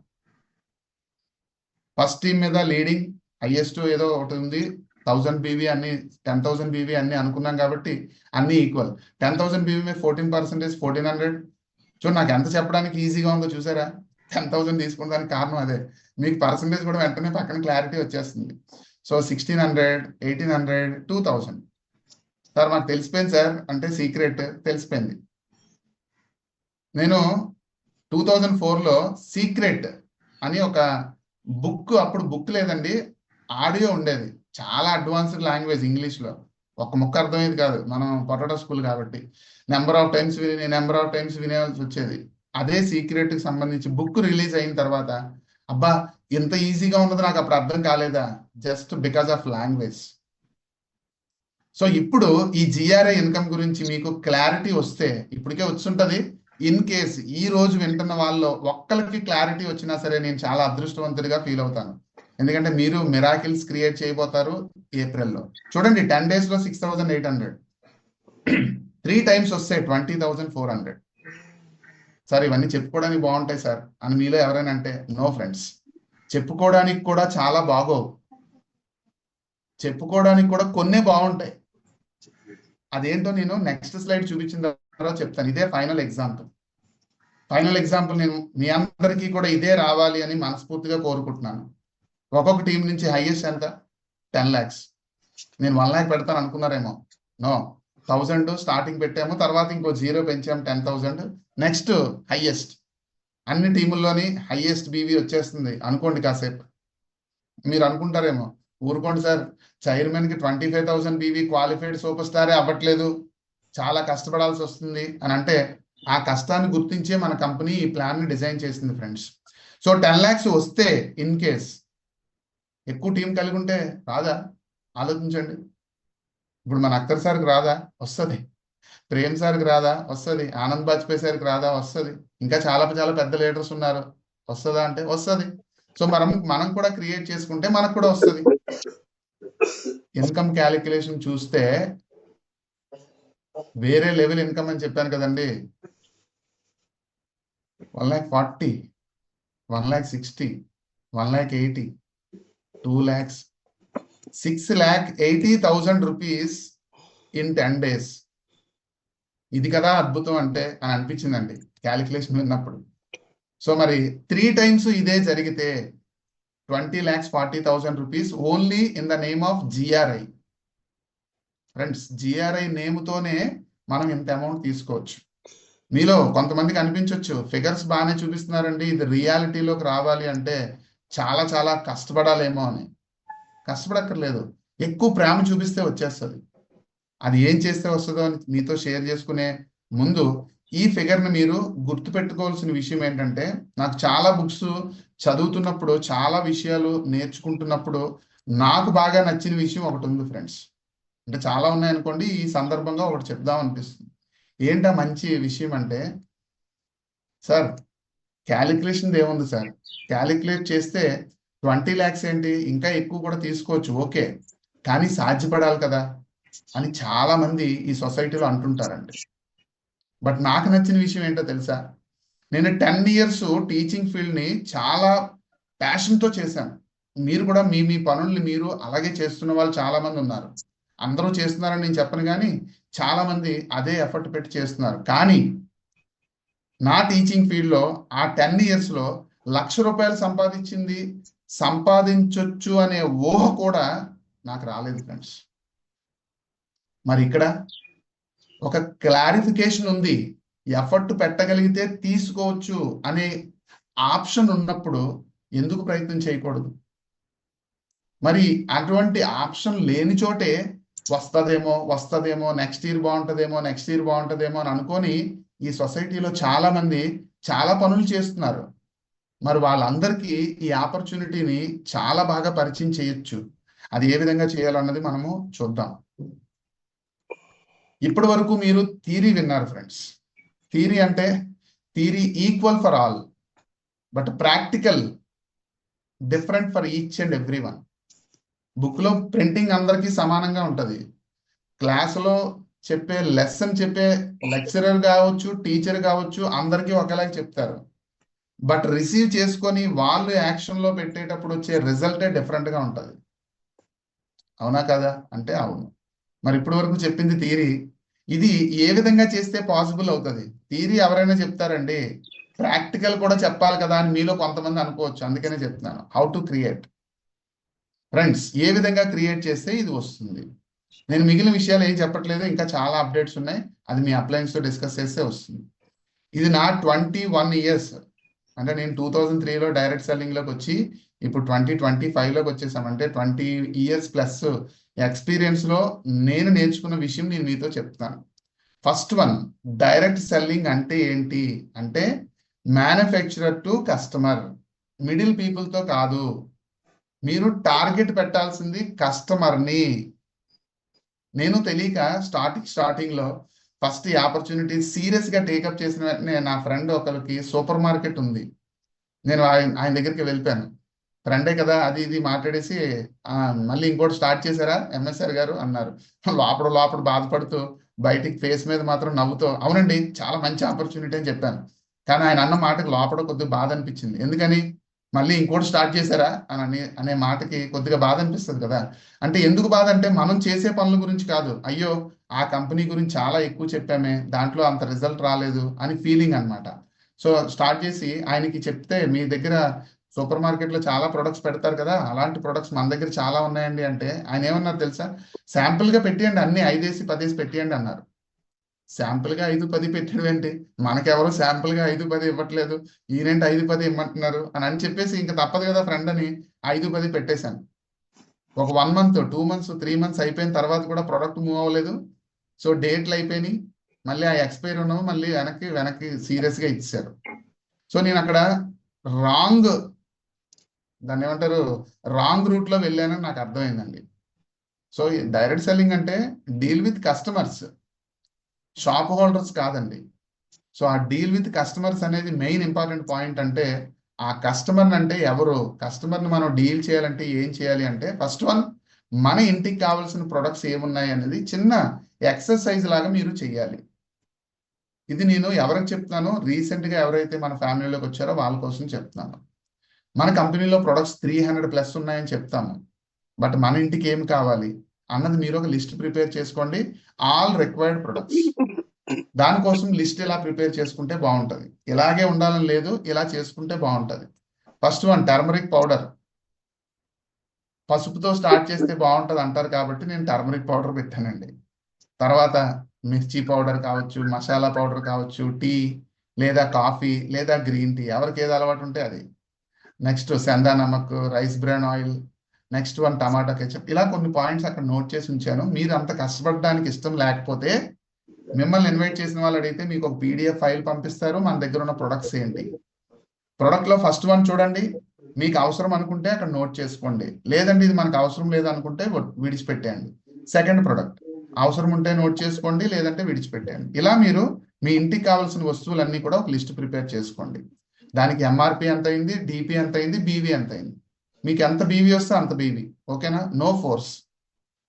ఫస్ట్ టీం మీద లీడింగ్, హైయెస్ట్ ఏదో ఒకటి ఉంది, 1000 PV అన్ని 10,000 PV అన్ని అనుకున్నాం కాబట్టి అన్ని ఈక్వల్. 10,000 PV మీద 14%, 1400. చూడండి నాకు ఎంత చెప్పడానికి ఈజీగా ఉందో చూసారా. 10,000 తీసుకున్నదానికి కారణం అదే. మీకు పర్సంటేజ్ కూడా వెంటనే పక్కన క్లారిటీ వచ్చేస్తుంది. సో 1600, 1800, 2000. సార్ మాకు తెలిసిపోయింది సార్ అంటే సీక్రెట్ తెలిసిపోయింది. నేను 2004లో సీక్రెట్ అని ఒక బుక్, అప్పుడు బుక్ లేదండి, ఆడియో ఉండేది, చాలా అడ్వాన్స్డ్ లాంగ్వేజ్, ఇంగ్లీష్లో. ఒక ముక్క అర్థమయ్యేది కాదు, మనం పొటాటో స్కూల్ కాబట్టి నెంబర్ ఆఫ్ టైమ్స్ వినేయాల్సి వచ్చేది. అదే సీక్రెట్కి సంబంధించి బుక్ రిలీజ్ అయిన తర్వాత అబ్బా ఇంత ఈజీగా ఉన్నది నాకు అప్పుడు అర్థం కాలేదా, just because of language. So ఇప్పుడు ఈ జిఆర్ఐ ఇన్కమ్ గురించి మీకు క్లారిటీ వస్తే, ఇప్పటికే వచ్చుంటది, ఇన్ కేస్ ఈ రోజు వింటున్న వాళ్ళు ఒక్కరికి క్లారిటీ వచ్చినా సరే నేను చాలా అదృష్టవంతుడిగా ఫీల్ అవుతాను. ఎందుకంటే మీరు మిరాకిల్స్ క్రియేట్ చేయబోతారు ఏప్రిల్లో. చూడండి 10 days లో 6,800, 3 times వస్తే 20,400. సార్ ఇవన్నీ చెప్పుకోవడానికి బాగుంటాయి సార్ అని మీలో ఎవరైనా అంటే, నో ఫ్రెండ్స్, చెప్పుకోవడానికి కూడా చాలా బాగోవు, చెప్పుకోవడానికి కూడా కొన్నే బాగుంటాయి. అదేంటో నేను నెక్స్ట్ స్లైడ్ చూపించిన తర్వాత చెప్తాను. ఇదే ఫైనల్ ఎగ్జాంపుల్ నేను మీ అందరికీ కూడా ఇదే రావాలి అని మనస్ఫూర్తిగా కోరుకుంటున్నాను. ఒక్కొక్క టీం నుంచి హైయెస్ట్ ఎంత, 10 lakhs. నేను 1 lakh పెడతాను అనుకున్నారేమో, నో, 1000 స్టార్టింగ్ పెట్టాము, తర్వాత ఇంకో 0 పెంచాము, 10,000. నెక్స్ట్ హైయెస్ట్, అన్ని టీముల్లోని హైయెస్ట్ బీవీ వచ్చేస్తుంది అనుకోండి. కాసేపు మీరు అనుకుంటారేమో, ఊరుకోండి సార్, చైర్మన్ కి 25,000 బీవీ క్వాలిఫైడ్ సూపర్ స్టారే అవ్వట్లేదు, చాలా కష్టపడాల్సి వస్తుంది అని అంటే, ఆ కష్టాన్ని గుర్తించే మన కంపెనీ ఈ ప్లాన్ ని డిజైన్ చేసింది ఫ్రెండ్స్. సో 10 lakhs వస్తే, ఇన్ కేస్ ఎక్కువ టీం కలిగి ఉంటే రాదా, ఆలోచించండి. ఇప్పుడు మన అఖ్తర్ సార్కి రాదా, వస్తుంది. ప్రేమ్ సార్కి రాదా, వస్తుంది. ఆనంద్ బాజ్పేయి సార్కి రాదా, వస్తుంది. ఇంకా చాలా చాలా పెద్ద లీడర్స్ ఉన్నారు, వస్తుందా అంటే వస్తుంది. సో మనం కూడా క్రియేట్ చేసుకుంటే మనకు కూడా వస్తుంది. ఇన్కమ్ క్యాలిక్యులేషన్ చూస్తే వేరే లెవెల్ ఇన్కమ్ అని చెప్పాను కదండి. 1,40,000, 1,60,000, 1,80,000, 2 lakhs, 6,80,000 rupees in 10 days. ఇది కదా అద్భుతం అంటే అని అనిపించిందండి క్యాలిక్యులేషన్ విన్నప్పుడు. సో మరి 3 times ఇదే జరిగితే 20,40,000 rupees only in the name of GRI. Friends, GRI నేమ్తోనే మనం ఇంత అమౌంట్ తీసుకోవచ్చు. మీలో కొంతమందికి అనిపించవచ్చు, ఫిగర్స్ బాగానే చూపిస్తున్నారండి, ఇది రియాలిటీలోకి రావాలి అంటే చాలా చాలా కష్టపడాలేమో అని. కష్టపడక్కర్లేదు, ఎక్కువ ప్రేమ చూపిస్తే వచ్చేస్తుంది. అది ఏం చేస్తే వస్తుందో అని మీతో షేర్ చేసుకునే ముందు ఈ ఫిగర్ని మీరు గుర్తుపెట్టుకోవాల్సిన విషయం ఏంటంటే, నాకు చాలా బుక్స్ చదువుతున్నప్పుడు, చాలా విషయాలు నేర్చుకుంటున్నప్పుడు నాకు బాగా నచ్చిన విషయం ఒకటి ఉంది ఫ్రెండ్స్. అంటే చాలా ఉన్నాయనుకోండి, ఈ సందర్భంగా ఒకటి చెప్దాం అనిపిస్తుంది. ఏంటా మంచి విషయం అంటే, సార్ క్యాలిక్యులేషన్ ఏముంది సార్, క్యాలిక్యులేట్ చేస్తే 20 lakhs ఏంటి, ఇంకా ఎక్కువ కూడా తీసుకోవచ్చు, ఓకే, కానీ సాధ్యపడాలి కదా అని చాలా మంది ఈ సొసైటీలో అంటుంటారండి. బట్ నాకు నచ్చిన విషయం ఏంటో తెలుసా, నేను 10 years టీచింగ్ ఫీల్డ్ని చాలా ప్యాషన్తో చేశాను. మీరు కూడా మీ పనుల్ని మీరు అలాగే చేస్తున్న వాళ్ళు చాలా మంది ఉన్నారు. అందరూ చేస్తున్నారని నేను చెప్పను, కానీ చాలా మంది అదే ఎఫర్ట్ పెట్టి చేస్తున్నారు. కానీ నా టీచింగ్ ఫీల్డ్లో ఆ 10 yearsలో ₹1,00,000 సంపాదించొచ్చు అనే ఊహ కూడా నాకు రాలేదు ఫ్రెండ్స్. మరి ఇక్కడ ఒక క్లారిఫికేషన్ ఉంది, ఎఫర్ట్ పెట్టగలిగితే తీసుకోవచ్చు అనే ఆప్షన్ ఉన్నప్పుడు ఎందుకు ప్రయత్నం చేయకూడదు? మరి అటువంటి ఆప్షన్ లేని చోటే వస్తదేమో నెక్స్ట్ ఇయర్ బాగుంటుందేమో అని అనుకొని ఈ సొసైటీలో చాలా మంది చాలా పనులు చేస్తున్నారు. మరి వాళ్ళందరికీ ఈ ఆపర్చునిటీని చాలా బాగా పరిచయం చేయొచ్చు. అది ఏ విధంగా చేయాలన్నది మనము చూద్దాం. ఇప్పటి వరకు మీరు థియరీ విన్నారు ఫ్రెండ్స్. థియరీ అంటే theory equal for all, but practical different for each and every one. బుక్లో ప్రింటింగ్ అందరికీ సమానంగా ఉంటుంది. క్లాసులో చెప్పే లెసన్ చెప్పే లెక్చరర్ కావచ్చు, టీచర్ కావచ్చు, అందరికీ ఒకేలాగా చెప్తారు. బట్ రిసీవ్ చేసుకొని వాళ్ళు యాక్షన్లో పెట్టేటప్పుడు వచ్చే రిజల్టే డిఫరెంట్గా ఉంటుంది. అవునా కదా? అంటే అవును. మరి ఇప్పటి వరకు చెప్పింది థియరీ. ఇది ఏ విధంగా చేస్తే పాసిబుల్ అవుతుంది? థియరీ ఎవరైనా చెప్తారండి, ప్రాక్టికల్ కూడా చెప్పాలి కదా అని మీలో కొంతమంది అనుకోవచ్చు. అందుకనే చెప్తున్నాను హౌ టు క్రియేట్. ఫ్రెండ్స్, ఏ విధంగా క్రియేట్ చేస్తే ఇది వస్తుంది. నేను మిగిలిన విషయాలు ఏం చెప్పట్లేదు, ఇంకా చాలా అప్డేట్స్ ఉన్నాయి. అది మీ అప్లయన్స్తో డిస్కస్ చేస్తే వస్తుంది. ఇది నా 21 years. అంటే నేను 2003లో డైరెక్ట్ సెల్లింగ్లోకి వచ్చి ఇప్పుడు 2025లోకి వచ్చేసాం. అంటే 20 years ప్లస్ ఎక్స్పీరియన్స్లో నేను నేర్చుకున్న విషయం నేను మీతో చెప్తాను. ఫస్ట్ వన్, డైరెక్ట్ సెల్లింగ్ అంటే ఏంటి అంటే మ్యానుఫ్యాక్చరర్ టు కస్టమర్, మిడిల్ పీపుల్తో కాదు. మీరు టార్గెట్ పెట్టాల్సింది కస్టమర్ని. నేను తెలియక స్టార్టింగ్లో ఫస్ట్ ఈ ఆపర్చునిటీ సీరియస్గా టేకప్ చేసిన వెంటనే నా ఫ్రెండ్ ఒకరికి సూపర్ మార్కెట్ ఉంది, నేను ఆయన దగ్గరికి వెళ్ళిపోయాను. ఫ్రెండే కదా అది ఇది మాట్లాడేసి మళ్ళీ ఇంకోటి స్టార్ట్ చేశారా ఎంఎస్ఆర్ గారు అన్నారు. లోపల బాధపడుతూ బయటికి ఫేస్ మీద మాత్రం నవ్వుతూ అవునండి చాలా మంచి ఆపర్చునిటీ అని చెప్పాను. కానీ ఆయన అన్న మాటకు లోపల కొద్దిగా బాధ అనిపించింది. ఎందుకని మళ్ళీ ఇంకోటి స్టార్ట్ చేశారా అని అనే మాటకి కొద్దిగా బాధ అనిపిస్తుంది కదా. అంటే ఎందుకు బాధ అంటే మనం చేసే పనుల గురించి కాదు, అయ్యో ఆ కంపెనీ గురించి చాలా ఎక్కువ చెప్పామే, దాంట్లో అంత రిజల్ట్ రాలేదు అని ఫీలింగ్ అనమాట. సో స్టార్ట్ చేసి ఆయనకి చెప్తే మీ దగ్గర సూపర్ మార్కెట్లో చాలా ప్రొడక్ట్స్ పెడతారు కదా, అలాంటి ప్రొడక్ట్స్ మన దగ్గర చాలా ఉన్నాయండి అంటే ఆయన ఏమన్నారు తెలుసా? శాంపుల్గా పెట్టేయండి, అన్ని 5 10 పెట్టేయండి అన్నారు. శాంపుల్గా 5 10 పెట్టడం ఏంటి? మనకెవరు శాంపుల్గా 5 10 ఇవ్వట్లేదు, ఈయనేంటి 5 10 ఇమ్మంటున్నారు అని చెప్పేసి ఇంకా తప్పదు కదా ఫ్రెండ్ అని 5 10 పెట్టేశాను. ఒక 1 month 2 months 3 months అయిపోయిన తర్వాత కూడా ప్రొడక్ట్ మూవ్ అవ్వలేదు. సో డేట్లు అయిపోయినాయి, మళ్ళీ ఆ ఎక్స్పైరీ ఉన్నాము, మళ్ళీ వెనక్కి సీరియస్గా ఇచ్చారు. సో నేను అక్కడ దాన్ని ఏమంటారు రాంగ్ రూట్లో వెళ్ళానని నాకు అర్థమైందండి. సో డైరెక్ట్ సెల్లింగ్ అంటే deal with customers, shop holders కాదండి. సో ఆ డీల్ విత్ కస్టమర్స్ అనేది మెయిన్ ఇంపార్టెంట్ పాయింట్. అంటే ఆ కస్టమర్ అంటే ఎవరు, కస్టమర్ని మనం డీల్ చేయాలంటే ఏం చేయాలి అంటే ఫస్ట్ వన్, మన ఇంటికి కావాల్సిన ప్రొడక్ట్స్ ఏమున్నాయి అనేది చిన్న ఎక్సర్సైజ్ లాగా మీరు చెయ్యాలి. ఇది నేను ఎవరికి చెప్తున్నానో రీసెంట్గా ఎవరైతే మన ఫ్యామిలీలోకి వచ్చారో వాళ్ళ కోసం చెప్తున్నాను. మన కంపెనీలో ప్రొడక్ట్స్ 300+ ఉన్నాయని చెప్తాము, బట్ మన ఇంటికి ఏం కావాలి అన్నది మీరు ఒక లిస్ట్ ప్రిపేర్ చేసుకోండి, ఆల్ రిక్వైర్డ్ ప్రొడక్ట్స్. దానికోసం లిస్ట్ ఇలా ప్రిపేర్ చేసుకుంటే బాగుంటుంది. ఇలాగే ఉండాలని లేదు, ఇలా చేసుకుంటే బాగుంటుంది. First one, turmeric powder. పసుపుతో స్టార్ట్ చేస్తే బాగుంటుంది అంటారు కాబట్టి నేను టర్మరిక్ పౌడర్ పెట్టానండి. తర్వాత మిర్చి పౌడర్ కావచ్చు, మసాలా పౌడర్ కావచ్చు, టీ లేదా కాఫీ లేదా గ్రీన్ టీ, ఎవరికి ఏది అలవాటు ఉంటే అది. నెక్స్ట్ సెందా నమక్, rice bran oil, next one tomato ketchup. ఇలా కొన్ని పాయింట్స్ అక్కడ నోట్ చేసి ఉంచాను. మీరు అంత కష్టపడడానికి ఇష్టం లేకపోతే మిమ్మల్ని ఇన్వైట్ చేసిన వాళ్ళు అడిగితే మీకు ఒక PDF ఫైల్ పంపిస్తారు, మన దగ్గర ఉన్న ప్రొడక్ట్స్ ఏంటి. ప్రొడక్ట్లో ఫస్ట్ వన్ చూడండి, మీకు అవసరం అనుకుంటే అక్కడ నోట్ చేసుకోండి, లేదంటే ఇది మనకు అవసరం లేదనుకుంటే విడిచిపెట్టేయండి. సెకండ్ ప్రొడక్ట్ అవసరం ఉంటే నోట్ చేసుకోండి, లేదంటే విడిచిపెట్టేయండి. ఇలా మీరు మీ ఇంటికి కావాల్సిన వస్తువులన్నీ కూడా ఒక లిస్ట్ ప్రిపేర్ చేసుకోండి. దానికి MRP ఎంత అయింది, DP ఎంత అయింది, BV ఎంత అయింది. మీకు ఎంత BV వస్తే అంత BV, ఓకేనా? No force,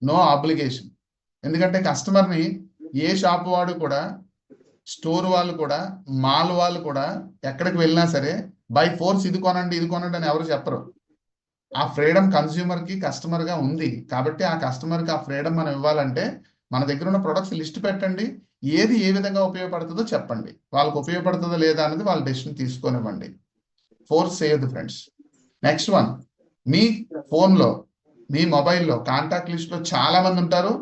no obligation. ఎందుకంటే కస్టమర్ని ఏ షాప్ వాడు కూడా, స్టోర్ వాళ్ళు కూడా, మాల్ వాళ్ళు కూడా ఎక్కడికి వెళ్ళినా సరే బై ఫోర్స్ ఇది కొనండి అని ఎవరు చెప్పరు. ఆ ఫ్రీడమ్ కన్స్యూమర్కి కస్టమర్గా ఉంది కాబట్టి ఆ కస్టమర్కి ఆ ఫ్రీడమ్ మనం ఇవ్వాలంటే మన దగ్గర ఉన్న ప్రొడక్ట్స్ లిస్ట్ పెట్టండి, ఏది ఏ విధంగా ఉపయోగపడుతుందో చెప్పండి, వాళ్ళకి ఉపయోగపడుతుందో లేదా అనేది వాళ్ళ డెసిషన్ తీసుకొనివ్వండి. ఫోర్స్ చేయొద్దు ఫ్రెండ్స్. నెక్స్ట్ వన్, మీ ఫోన్లో మీ మొబైల్లో కాంటాక్ట్ లిస్ట్లో చాలా మంది ఉంటారు,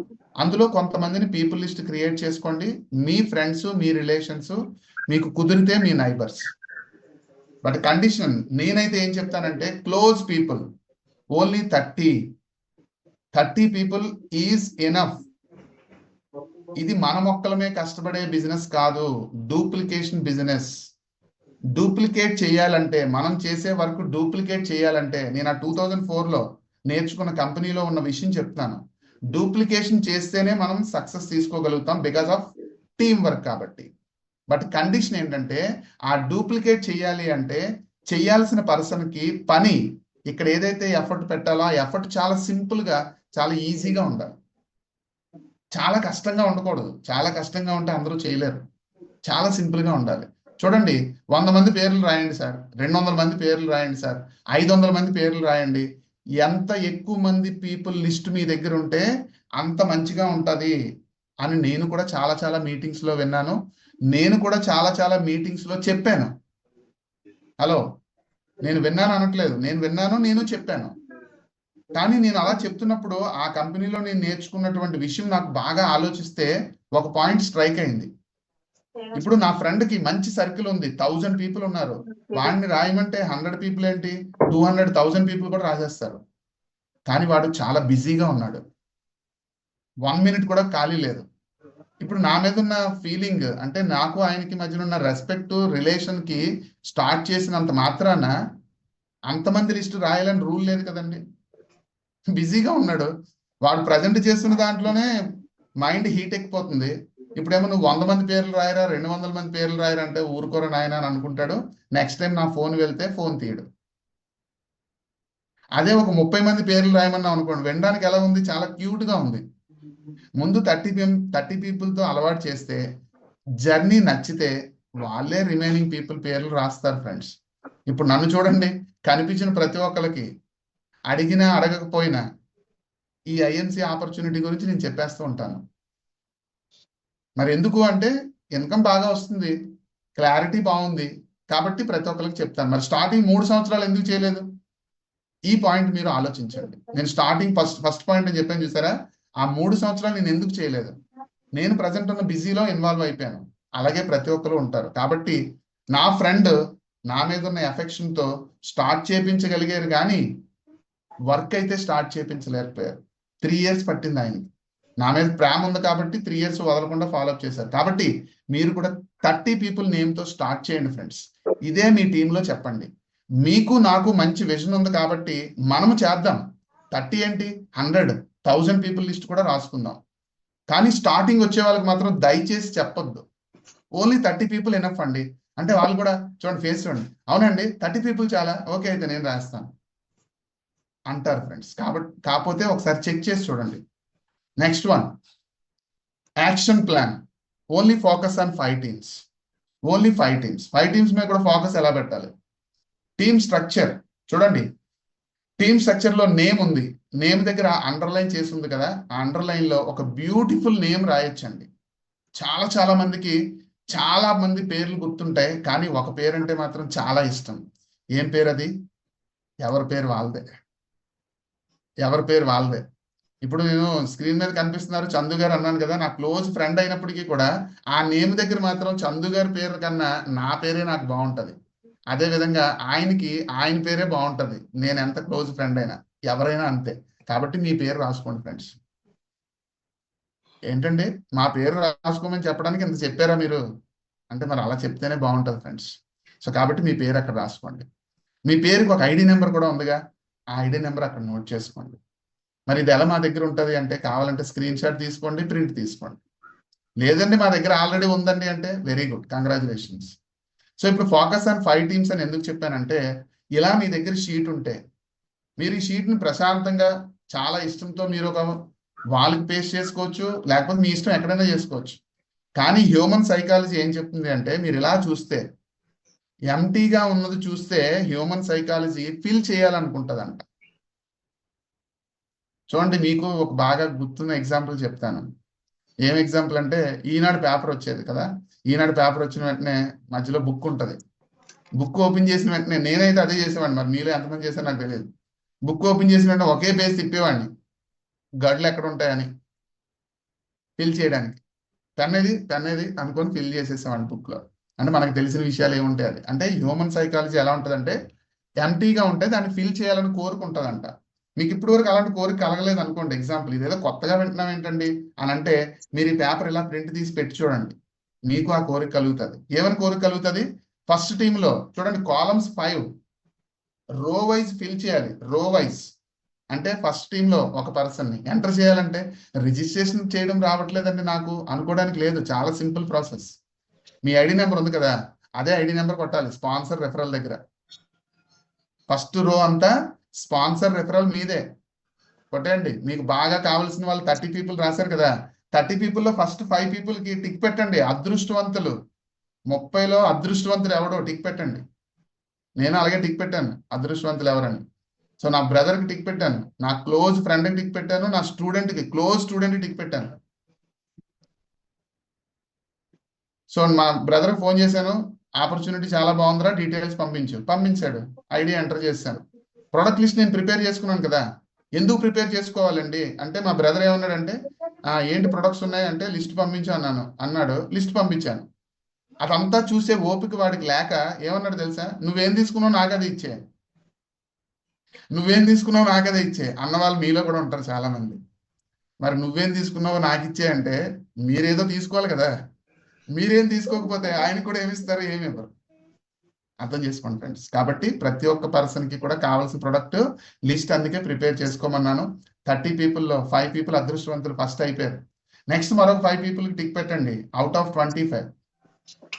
అందులో కొంతమందిని పీపుల్ లిస్ట్ క్రియేట్ చేసుకోండి. మీ ఫ్రెండ్స్, మీ రిలేషన్స్, మీకు కుదిరితే మీ నైబర్స్. బట్ కండిషన్ నేనైతే ఏం చెప్తానంటే close people only 30 people is enough. ఇది మన మొక్కలమే కష్టపడే బిజినెస్ కాదు, డూప్లికేషన్ బిజినెస్. డూప్లికేట్ చేయాలంటే, మనం చేసే వర్క్ డూప్లికేట్ చేయాలంటే, నేను ఆ 2004లో నేర్చుకున్న కంపెనీలో ఉన్న విషయం చెప్తాను. డూప్లికేషన్ చేస్తేనే మనం సక్సెస్ తీసుకోగలుగుతాం, బికాస్ ఆఫ్ టీం వర్క్ కాబట్టి. బట్ కండిషన్ ఏంటంటే, ఆ డూప్లికేట్ చేయాలి అంటే చేయాల్సిన పర్సన్కి పని ఇక్కడ ఏదైతే ఎఫర్ట్ పెట్టాలో ఆ ఎఫర్ట్ చాలా సింపుల్గా, చాలా ఈజీగా ఉండాలి. చాలా కష్టంగా ఉండకూడదు. చాలా కష్టంగా ఉంటే అందరూ చేయలేరు. చాలా సింపుల్గా ఉండాలి. చూడండి, 100 మంది పేర్లు రాయండి సార్, 200 మంది పేర్లు రాయండి సార్, 500 మంది పేర్లు రాయండి. ఎంత ఎక్కువ మంది పీపుల్ లిస్ట్ మీ దగ్గర ఉంటే అంత మంచిగా ఉంటుంది అని నేను కూడా చాలా చాలా మీటింగ్స్లో విన్నాను. నేను కూడా చాలా చాలా మీటింగ్స్లో చెప్పాను. హలో, నేను విన్నాను అనట్లేదు, నేను విన్నాను, నేను చెప్పాను. కానీ నేను అలా చెప్తున్నప్పుడు ఆ కంపెనీలో నేను నేర్చుకున్నటువంటి విషయం నాకు బాగా ఆలోచిస్తే ఒక పాయింట్ స్ట్రైక్ అయింది. ఇప్పుడు నా ఫ్రెండ్కి మంచి సర్కిల్ ఉంది, 1000 పీపుల్ ఉన్నారు. వాడిని రాయమంటే 100 పీపుల్ ఏంటి, 200,000 పీపుల్ కూడా రాసేస్తారు. కానీ వాడు చాలా బిజీగా ఉన్నాడు, 1 మినిట్ కూడా ఖాళీ లేదు. ఇప్పుడు నా మీద ఉన్న ఫీలింగ్ అంటే, నాకు ఆయనకి మధ్యన ఉన్న రెస్పెక్ట్ రిలేషన్కి స్టార్ట్ చేసినంత మాత్రాన అంతమంది లిస్ట్ రాయాలని రూల్ లేదు కదండి. బిజీగా ఉన్నాడు, వాడు ప్రజెంట్ చేస్తున్న దాంట్లోనే మైండ్ హీట్ ఎక్కిపోతుంది. ఇప్పుడేమో నువ్వు 100 మంది పేర్లు రాయరా, 200 మంది పేర్లు రాయరా అంటే ఊరుకోరా నాయన అని అనుకుంటాడు. నెక్స్ట్ టైం నా ఫోన్ వెళ్తే ఫోన్ తీయడు. అదే ఒక 30 మంది పేర్లు రాయమన్నాం అనుకోండి, వినడానికి ఎలా ఉంది, చాలా క్యూట్గా ఉంది. ముందు 30 పీపుల్తో అలవాటు చేస్తే, జర్నీ నచ్చితే వాళ్ళే రిమైనింగ్ పీపుల్ పేర్లు రాస్తారు ఫ్రెండ్స్. ఇప్పుడు నన్ను చూడండి, కనిపించిన ప్రతి ఒక్కరికి అడిగినా అడగకపోయినా ఈ ఐఎంసీ ఆపర్చునిటీ గురించి నేను చెప్పేస్తూ ఉంటాను. మరి ఎందుకు అంటే ఇన్కమ్ బాగా వస్తుంది, క్లారిటీ బాగుంది కాబట్టి ప్రతి ఒక్కరికి చెప్తాను. మరి స్టార్టింగ్ 3 సంవత్సరాలు ఎందుకు చేయలేదు? ఈ పాయింట్ మీరు ఆలోచించండి. నేను స్టార్టింగ్ ఫస్ట్ పాయింట్ అని చెప్పాను చూసారా, ఆ 3 సంవత్సరాలు నేను ఎందుకు చేయలేదు? నేను ప్రజెంట్ ఉన్న బిజీలో ఇన్వాల్వ్ అయిపోయాను. అలాగే ప్రతి ఒక్కరు ఉంటారు. కాబట్టి నా ఫ్రెండ్ నా మీద ఉన్న ఎఫెక్షన్తో స్టార్ట్ చేయించగలిగారు, కానీ వర్క్ అయితే స్టార్ట్ చేయించలేకపోయారు. 3 ఇయర్స్ పట్టింది ఆయనకి. నా మీద ప్రేమ ఉంది కాబట్టి 3 ఇయర్స్ వదలకుండా ఫాలోఅప్ చేశారు. కాబట్టి మీరు కూడా 30 పీపుల్ నేమ్తో స్టార్ట్ చేయండి ఫ్రెండ్స్. ఇదే మీ టీంలో చెప్పండి. మీకు నాకు మంచి విజన్ ఉంది కాబట్టి మనము చేద్దాం. 30 ఏంటి, 100,000 పీపుల్ లిస్ట్ కూడా రాసుకుందాం. కానీ స్టార్టింగ్ వచ్చే వాళ్ళకి మాత్రం దయచేసి చెప్పొద్దు, ఓన్లీ 30 పీపుల్ ఎనఫ్ అండి అంటే వాళ్ళు కూడా చూడండి, ఫేస్ చూడండి, అవునండి 30 పీపుల్ చాలా, ఓకే అయితే నేను రాస్తాను అంటారు ఫ్రెండ్స్. కాకపోతే ఒకసారి చెక్ చేసి చూడండి. Next one, action plan. Only focus on 5 teams. Only 5 teams. 5 teams మీద కూడా ఫోకస్ ఎలా పెట్టాలి? టీమ్ స్ట్రక్చర్ చూడండి. టీమ్ స్ట్రక్చర్ లో నేమ్ ఉంది, నేమ్ దగ్గర అండర్లైన్ చేసి ఉంది కదా, ఆ అండర్లైన్ లో ఒక బ్యూటిఫుల్ నేమ్ రాయొచ్చండి. చాలా చాలా మందికి చాలా మంది పేర్లు గుర్తుంటాయి, కానీ ఒక పేరు అంటే మాత్రం చాలా ఇష్టం. ఏం పేరు అది? ఎవరి పేరు వాళ్ళదే, ఎవరి పేరు వాళ్ళదే. ఇప్పుడు నేను స్క్రీన్ మీద కనిపిస్తున్నారు చందు గారు అన్నాను కదా, నా క్లోజ్ ఫ్రెండ్ అయినప్పటికీ కూడా ఆ నేమ్ దగ్గర మాత్రం చందు గారి పేరు కన్నా నా పేరే నాకు బాగుంటది. అదే విధంగా ఆయనకి ఆయన పేరే బాగుంటది, నేను ఎంత క్లోజ్ ఫ్రెండ్ అయినా, ఎవరైనా అంతే. కాబట్టి మీ పేరు రాసుకోండి ఫ్రెండ్స్. ఏంటండి మా పేరు రాసుకోమని చెప్పడానికి ఇంత చెప్పారా మీరు అంటే, మరి అలా చెప్తేనే బాగుంటుంది ఫ్రెండ్స్. సో కాబట్టి మీ పేరు అక్కడ రాసుకోండి. మీ పేరుకి ఒక ఐడి నెంబర్ కూడా ఉందిగా, ఆ ఐడి నెంబర్ అక్కడ నోట్ చేసుకోండి. మరి ఇది ఎలా మా దగ్గర ఉంటుంది అంటే, కావాలంటే స్క్రీన్ షాట్ తీసుకోండి, ప్రింట్ తీసుకోండి. లేదండి మా దగ్గర ఆల్రెడీ ఉందండి అంటే వెరీ గుడ్, కంగ్రాచులేషన్స్. సో ఇప్పుడు ఫోకస్ ఆన్ 5 టీమ్స్ అని ఎందుకు చెప్పానంటే, ఇలా మీ దగ్గర షీట్ ఉంటే మీరు ఈ షీట్ని ప్రశాంతంగా చాలా ఇష్టంతో మీరు ఒక వాళ్ళకి పేస్ట్ చేసుకోవచ్చు, లేకపోతే మీ ఇష్టం ఎక్కడైనా చేసుకోవచ్చు. కానీ హ్యూమన్ సైకాలజీ ఏం చెప్తుంది అంటే, మీరు ఇలా చూస్తే ఎంటీగా ఉన్నది చూస్తే హ్యూమన్ సైకాలజీ ఫిల్ చేయాలనుకుంటుందంట. చూడండి, మీకు ఒక బాగా గుర్తున్న ఎగ్జాంపుల్ చెప్తాను. ఏం ఎగ్జాంపుల్ అంటే, ఈనాడు పేపర్ వచ్చేది కదా, ఈనాడు పేపర్ వచ్చిన వెంటనే మధ్యలో బుక్ ఉంటుంది. బుక్ ఓపెన్ చేసిన వెంటనే, నేనైతే అదే చేసేవాడిని, మరి మీలో ఎంతమంది చేశారు నాకు తెలియదు. బుక్ ఓపెన్ చేసిన వెంటనే ఒకే పేజ్ తిప్పేవాడిని, గడ్లు ఎక్కడ ఉంటాయని ఫిల్ చేయడానికి. పెన్ ఏది అనుకొని ఫిల్ చేసేసేవాడిని బుక్లో. అంటే మనకు తెలిసిన విషయాలు ఏముంటాయి అది. అంటే హ్యూమన్ సైకాలజీ ఎలా ఉంటుందంటే ఎంటీగా ఉంటే దాన్ని ఫిల్ చేయాలని కోరుకుంటుందంట. మీకు ఇప్పటి వరకు అలాంటి కోరిక కలగలేదు అనుకోండి. ఎగ్జాంపుల్ ఇదేదో కొత్తగా వింటున్నాం ఏంటండి అని అంటే మీరు ఈ పేపర్ ఇలా ప్రింట్ తీసి పెట్టి చూడండి, మీకు ఆ కోరిక కలుగుతుంది. ఏమని కోరిక కలుగుతుంది? ఫస్ట్ టీంలో చూడండి, కాలమ్స్ 5 రో వైజ్ ఫిల్ చేయాలి. రో వైజ్ అంటే ఫస్ట్ టీంలో ఒక పర్సన్ని ఎంటర్ చేయాలంటే రిజిస్ట్రేషన్ చేయడం రావట్లేదండి నాకు అనుకోవడానికి లేదు. చాలా సింపుల్ ప్రాసెస్. మీ ఐడి నెంబర్ ఉంది కదా, అదే ఐడి నెంబర్ కొట్టాలి స్పాన్సర్ రెఫరల్ దగ్గర. ఫస్ట్ రో అంతా స్పాన్సర్ రెఫరల్ మీదే కొట్టండి. మీకు బాగా కావాల్సిన వాళ్ళు 30 పీపుల్ రాశారు కదా, 30 పీపుల్లో ఫస్ట్ 5 పీపుల్కి టిక్ పెట్టండి. అదృష్టవంతులు 30లో అదృష్టవంతులు ఎవడో టిక్ పెట్టండి. నేను అలాగే టిక్ పెట్టాను అదృష్టవంతులు ఎవరని. సో నా బ్రదర్కి టిక్ పెట్టాను, నా క్లోజ్ ఫ్రెండ్కి టిక్ పెట్టాను, నా స్టూడెంట్కి క్లోజ్ స్టూడెంట్కి టిక్ పెట్టాను. సో మా బ్రదర్కి ఫోన్ చేశాను, ఆపర్చునిటీ చాలా బాగుందిరా, డీటెయిల్స్ పంపించాడు. ఐడి ఎంటర్ చేశాను. ప్రొడక్ట్ లిస్ట్ నేను ప్రిపేర్ చేసుకున్నాను కదా. ఎందుకు ప్రిపేర్ చేసుకోవాలండి అంటే మా బ్రదర్ ఏమన్నాడంటే ఏంటి ప్రొడక్ట్స్ ఉన్నాయి అంటే లిస్ట్ పంపించు అన్నాడు. లిస్ట్ పంపించాను. అదంతా చూసే ఓపిక వాడికి లేక ఏమన్నాడు తెలుసా, నువ్వేం తీసుకున్నావు నాకదే ఇచ్చే, నువ్వేం తీసుకున్నావు నాకదే ఇచ్చే అన్న వాళ్ళు మీలో కూడా ఉంటారు చాలా మంది. మరి నువ్వేం తీసుకున్నావు నాకు ఇచ్చే అంటే మీరేదో తీసుకోవాలి కదా, మీరేం తీసుకోకపోతే ఆయన కూడా ఏమిస్తారు? ఏమి ఇవ్వరు. అర్థం చేసుకోండి ఫ్రెండ్స్. కాబట్టి ప్రతి ఒక్క పర్సన్కి కూడా కావాల్సిన ప్రొడక్ట్ లిస్ట్ అందుకే ప్రిపేర్ చేసుకోమన్నాను. 30 పీపుల్లో 5 పీపుల్ అదృష్టవంతులు ఫస్ట్ అయిపోయారు. నెక్స్ట్ మరొక 5 పీపుల్కి టిక్ పెట్టండి అవుట్ ఆఫ్ 25.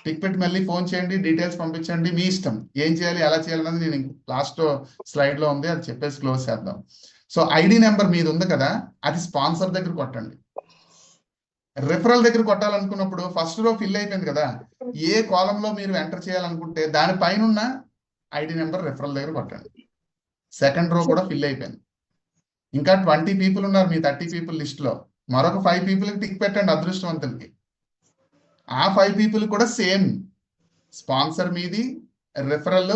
టిక్ పెట్టి మళ్ళీ ఫోన్ చేయండి, డీటెయిల్స్ పంపించండి, మీ ఇష్టం. ఏం చేయాలి ఎలా చేయాలన్నది నేను లాస్ట్ స్లైడ్లో ఉంది, అది చెప్పేసి క్లోజ్ చేద్దాం. సో ఐడి నెంబర్ మీది ఉంది కదా, అది స్పాన్సర్ దగ్గర కొట్టండి. రిఫరల్ దగ్గర కొట్టాలనుకున్నప్పుడు ఫస్ట్ రో ఫిల్ అయిపోయింది కదా, ఏ కాలంలో మీరు ఎంటర్ చేయాలనుకుంటే దానిపైన ఉన్న ఐడి నెంబర్ రిఫరల్ దగ్గర కొట్టండి. సెకండ్ రో కూడా ఫిల్ అయిపోయింది. ఇంకా 20 పీపుల్ ఉన్నారు మీ 30 పీపుల్ లిస్ట్లో, మరొక 5 పీపుల్కి టిక్ పెట్టండి అదృష్టవంతులకి. ఆ 5 పీపుల్ కూడా సేమ్ స్పాన్సర్ మీది, రిఫరల్